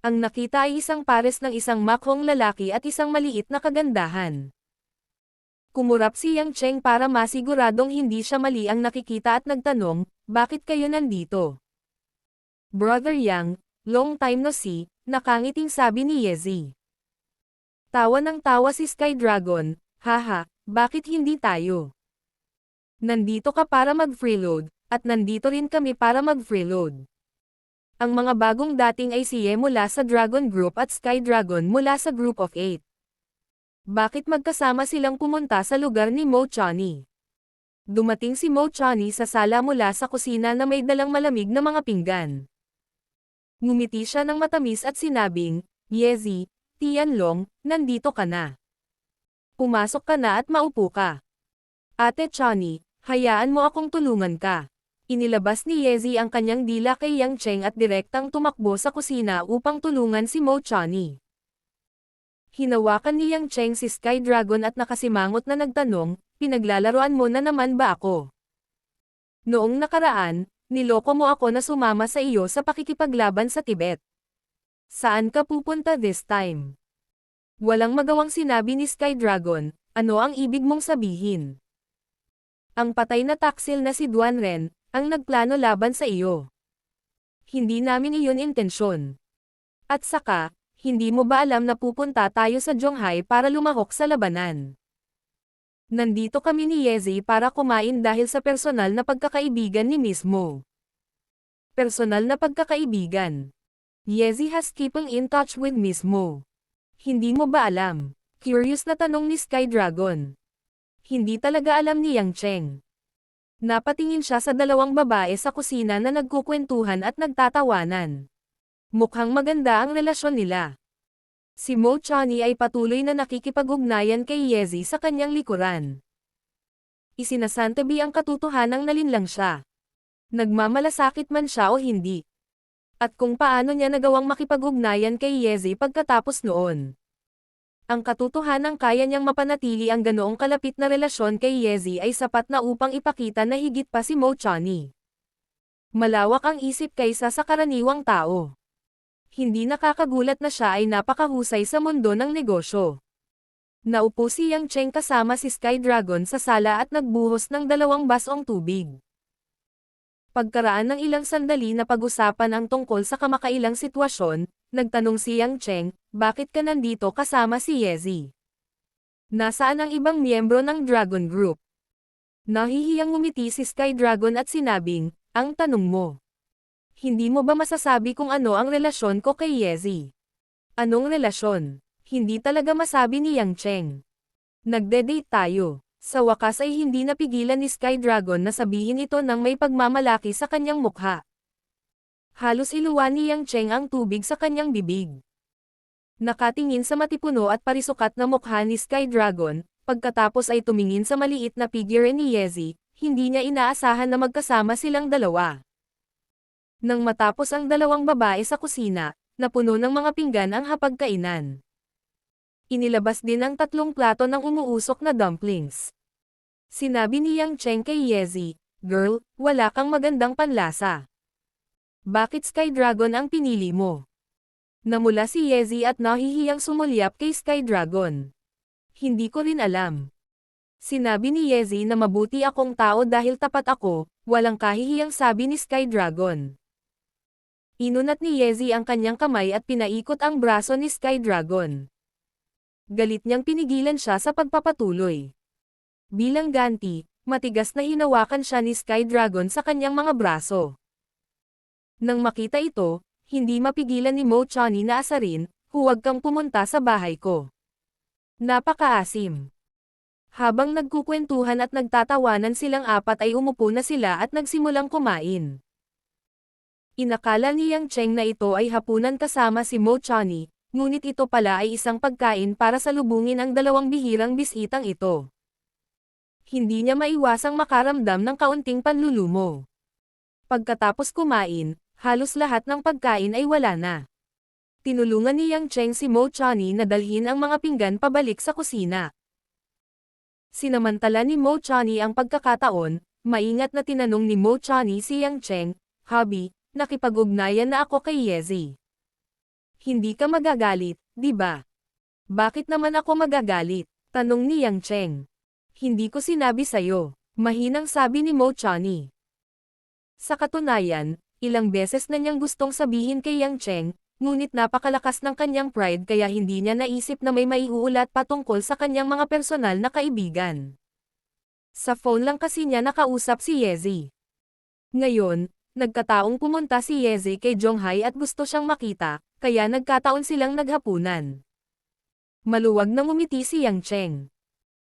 Ang nakita ay isang pares ng isang makhong lalaki at isang maliit na kagandahan. Kumurap si Yang Cheng para masiguradong hindi siya mali ang nakikita at nagtanong, bakit kayo nandito? Brother Yang, long time no see, nakangiting sabi ni Yezi. Tawa ng tawa si Sky Dragon, haha, bakit hindi tayo? Nandito ka para mag-freeload, at nandito rin kami para mag-freeload. Ang mga bagong dating ay si Ye mula sa Dragon Group at Sky Dragon mula sa Group of 8. Bakit magkasama silang pumunta sa lugar ni Mo Chani? Dumating si Mo Chani sa sala mula sa kusina na may dalang malamig na mga pinggan. Ngumiti siya ng matamis at sinabing, Yezi, Tianlong, nandito ka na. Pumasok ka na at maupo ka. Ate Chani, hayaan mo akong tulungan ka. Inilabas ni Yezi ang kanyang dila kay Yang Cheng at direktang tumakbo sa kusina upang tulungan si Mo Chani. Hinawakan ni Yang Cheng si Sky Dragon at nakasimangot na nagtanong, pinaglalaroan mo na naman ba ako? Noong nakaraan, niloko mo ako na sumama sa iyo sa pakikipaglaban sa Tibet. Saan ka pupunta this time? Walang magawang sinabi ni Sky Dragon, ano ang ibig mong sabihin? Ang patay na taksil na si Duan Ren, ang nagplano laban sa iyo. Hindi namin iyon intensyon. At saka, hindi mo ba alam na pupunta tayo sa Zhonghai para lumahok sa labanan? Nandito kami ni Yezi para kumain dahil sa personal na pagkakaibigan ni Miss Mo. Personal na pagkakaibigan. Yezi has keeping in touch with Miss Mo. Hindi mo ba alam? Curious na tanong ni Sky Dragon. Hindi talaga alam ni Yang Cheng. Napatingin siya sa dalawang babae sa kusina na nagkukwentuhan at nagtatawanan. Mukhang maganda ang relasyon nila. Si Mo Chani ay patuloy na nakikipag-ugnayan kay Yezi sa kanyang likuran. Isinasantabi ang katotohanang nalinlang siya. Nagmamalasakit man siya o hindi. At kung paano niya nagawang makipag-ugnayan kay Yezi pagkatapos noon. Ang katotohanang kaya niyang mapanatili ang ganoong kalapit na relasyon kay Yezi ay sapat na upang ipakita na higit pa si Mo Chani. Malawak ang isip kaysa sa karaniwang tao. Hindi nakakagulat na siya ay napakahusay sa mundo ng negosyo. Naupo si Yang Cheng kasama si Sky Dragon sa sala at nagbuhos ng 2 basong tubig. Pagkaraan ng ilang sandali na pag-usapan ang tungkol sa kamakailang sitwasyon, nagtanong si Yang Cheng, bakit ka nandito kasama si Yezi? Nasaan ang ibang miyembro ng Dragon Group? Nahihiyang ngumiti si Sky Dragon at sinabing, ang tanong mo. Hindi mo ba masasabi kung ano ang relasyon ko kay Yezi? Anong relasyon? Hindi talaga masabi ni Yang Cheng. Nagde-date tayo. Sa wakas ay hindi napigilan ni Sky Dragon na sabihin ito nang may pagmamalaki sa kanyang mukha. Halos iluwan ni Yang Cheng ang tubig sa kanyang bibig. Nakatingin sa matipuno at parisukat na mukha ni Sky Dragon, pagkatapos ay tumingin sa maliit na figure ni Yezi, hindi niya inaasahan na magkasama silang dalawa. Nang matapos ang dalawang babae sa kusina, na puno ng mga pinggan ang hapagkainan. Inilabas din ang 3 plato ng umuusok na dumplings. Sinabi ni Yang Cheng kay Yezi, "Girl, wala kang magandang panlasa. Bakit Sky Dragon ang pinili mo?" Namula si Yezi at nahihiyang sumulyap kay Sky Dragon. "Hindi ko rin alam." Sinabi ni Yezi na mabuti akong tao dahil tapat ako, walang kahihiyang sabi ni Sky Dragon. Inunat ni Yezi ang kanyang kamay at pinaikot ang braso ni Sky Dragon. Galit niyang pinigilan siya sa pagpapatuloy. Bilang ganti, matigas na hinawakan siya ni Sky Dragon sa kanyang mga braso. Nang makita ito, hindi mapigilan ni Mo Chani na asarin, "Huwag kang pumunta sa bahay ko. Napakaasim." Habang nagkukwentuhan at nagtatawanan silang apat ay umupo na sila at nagsimulang kumain. Inakala ni Yang Cheng na ito ay hapunan kasama si Mo Chani, ngunit ito pala ay isang pagkain para salubungin ang 2 bihirang bisitang ito. Hindi niya maiwasang makaramdam ng kaunting panlulumo. Pagkatapos kumain, halos lahat ng pagkain ay wala na. Tinulungan ni Yang Cheng si Mo Chani na dalhin ang mga pinggan pabalik sa kusina. Sinamantala ni Mo Chani ang pagkakataon, maingat na tinanong ni Mo Chani si Yang Cheng, "Hubby, nakipag-ugnayan na ako kay Yezi. Hindi ka magagalit, di ba?" "Bakit naman ako magagalit?" tanong ni Yang Cheng. "Hindi ko sinabi sa'yo," mahinang sabi ni Mo Chani. Sa katunayan, ilang beses na niyang gustong sabihin kay Yang Cheng, ngunit napakalakas ng kanyang pride kaya hindi niya naisip na may maiuulat patungkol sa kanyang mga personal na kaibigan. Sa phone lang kasi niya nakausap si Yezi. Ngayon, nagkataong pumunta si Yezi kay Jonghai at gusto siyang makita, kaya nagkataon silang naghapunan. Maluwag na ngumiti si Yang Cheng.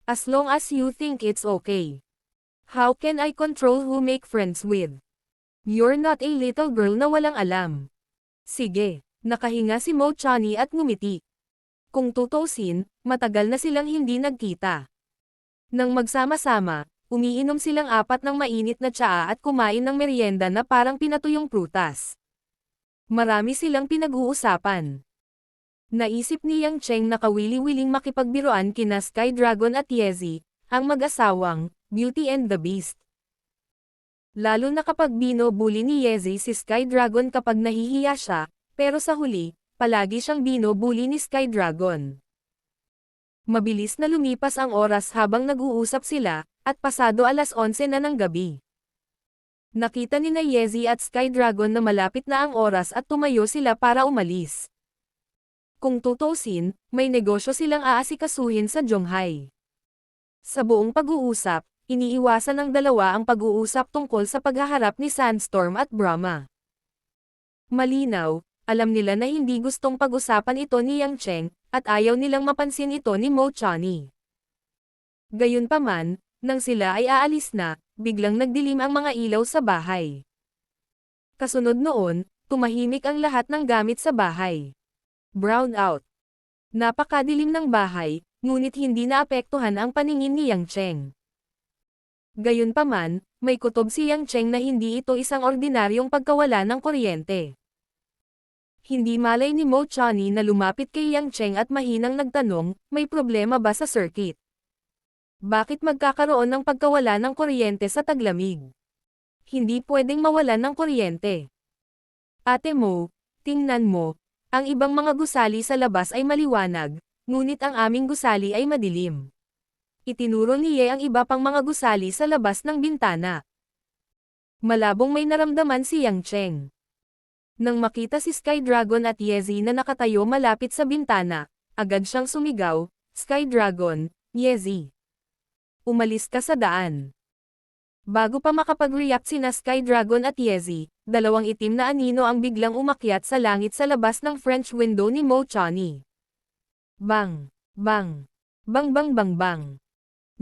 "As long as you think it's okay. How can I control who make friends with? You're not a little girl na walang alam." Sige. Nakahinga si Mo Chani at ngumiti. Kung tutusin, matagal na silang hindi nagkita. Nang magsama-sama, umiinom silang apat ng mainit na tsaa at kumain ng merienda na parang pinatuyong prutas. Marami silang pinag-uusapan. Naisip ni Yang Cheng na kawili-wiling makipagbiruan kina Sky Dragon at Yezi, ang mag-asawang Beauty and the Beast. Lalo na kapag binubuli ni Yezi si Sky Dragon kapag nahihiya siya, pero sa huli, palagi siyang binubuli ni Sky Dragon. Mabilis na lumipas ang oras habang nag-uusap sila, at pasado 11:00 na ng gabi. Nakita ni Yezi at Sky Dragon na malapit na ang oras at tumayo sila para umalis. Kung tutusin, may negosyo silang aasikasuhin sa Jonghai. Sa buong pag-uusap, iniiwasan ng dalawa ang pag-uusap tungkol sa paghaharap ni Sandstorm at Brahma. Malinaw, alam nila na hindi gustong pag-usapan ito ni Yang Cheng, at ayaw nilang mapansin ito ni Mo Chani. Gayunpaman, nang sila ay aalis na, biglang nagdilim ang mga ilaw sa bahay. Kasunod noon, tumahimik ang lahat ng gamit sa bahay. Brown out. Napakadilim ng bahay, ngunit hindi naapektuhan ang paningin ni Yang Cheng. Gayunpaman, may kutob si Yang Cheng na hindi ito isang ordinaryong pagkawala ng kuryente. Hindi malay ni Mo Chani na lumapit kay Yang Cheng at mahinang nagtanong, "May problema ba sa circuit? Bakit magkakaroon ng pagkawala ng kuryente sa taglamig? Hindi pwedeng mawalan ng kuryente." "Ate Mo, tingnan mo, ang ibang mga gusali sa labas ay maliwanag, ngunit ang aming gusali ay madilim." Itinuro ni Ye ang iba pang mga gusali sa labas ng bintana. Malabong may naramdaman si Yang Cheng. Nang makita si Sky Dragon at Yezi na nakatayo malapit sa bintana, agad siyang sumigaw, "Sky Dragon, Yezi! Umalis ka sa daan." Bago pa makapag-react sina Sky Dragon at Yezi, 2 itim na anino ang biglang umakyat sa langit sa labas ng French window ni Mo Chani. Bang! Bang! Bang bang bang bang!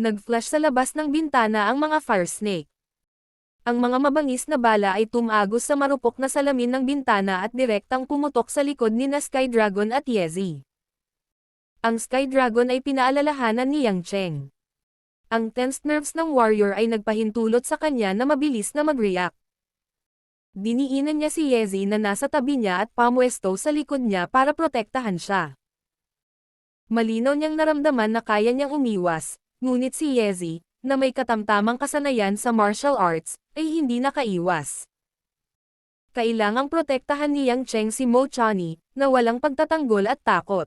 Nag-flash sa labas ng bintana ang mga fire snake. Ang mga mabangis na bala ay tumagos sa marupok na salamin ng bintana at direktang pumutok sa likod ni na Sky Dragon at Yezi. Ang Sky Dragon ay pinaalalahanan ni Yang Cheng. Ang tensed nerves ng warrior ay nagpahintulot sa kanya na mabilis na mag-react. Diniinan niya si Yezi na nasa tabi niya at pamwesto sa likod niya para protektahan siya. Malinaw niyang naramdaman na kaya niyang umiwas, ngunit si Yezi, na may katamtamang kasanayan sa martial arts, ay hindi nakaiwas. Kailangang protektahan ni Yang Cheng si Mo Chani, na walang pagtatanggol at takot.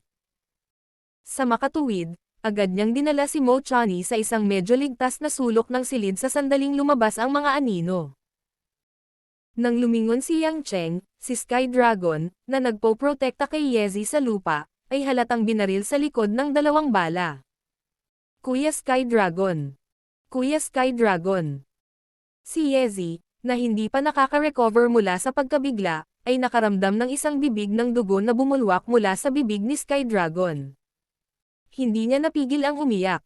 Sa makatuwid, agad niyang dinala si Mo Chani sa isang medyo ligtas na sulok ng silid sa sandaling lumabas ang mga anino. Nang lumingon si Yang Cheng, si Sky Dragon, na nagpo-protekta kay Yezi sa lupa, ay halatang binaril sa likod ng 2 bala. Kuya Sky Dragon! Kuya Sky Dragon! Si Yezi, na hindi pa nakaka-recover mula sa pagkabigla, ay nakaramdam ng isang bibig ng dugo na bumulwak mula sa bibig ni Sky Dragon. Hindi niya napigil ang umiyak.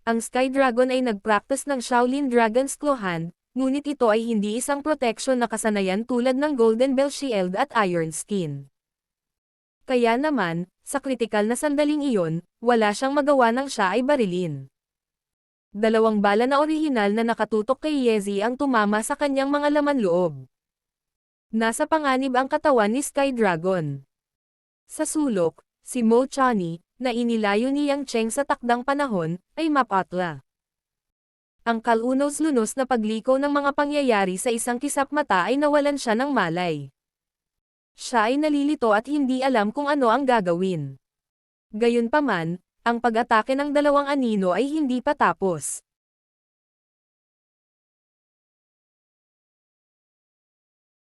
Ang Sky Dragon ay nag-practice ng Shaolin Dragon's Claw Hand, ngunit ito ay hindi isang protection na kasanayan tulad ng Golden Bell Shield at Iron Skin. Kaya naman, sa kritikal na sandaling iyon, wala siyang magawa nang siya ay barilin. 2 bala na orihinal na nakatutok kay Yezi ang tumama sa kanyang mga laman loob. Nasa panganib ang katawan ni Sky Dragon. Sa sulok, si Mo Chani, na inilayo ni Yang Cheng sa takdang panahon, ay mapatla. Ang kalunos-lunos na pagliko ng mga pangyayari sa isang kisap mata ay nawalan siya ng malay. Siya ay nalilito at hindi alam kung ano ang gagawin. Gayunpaman, ang pag-atake ng 2 anino ay hindi pa tapos.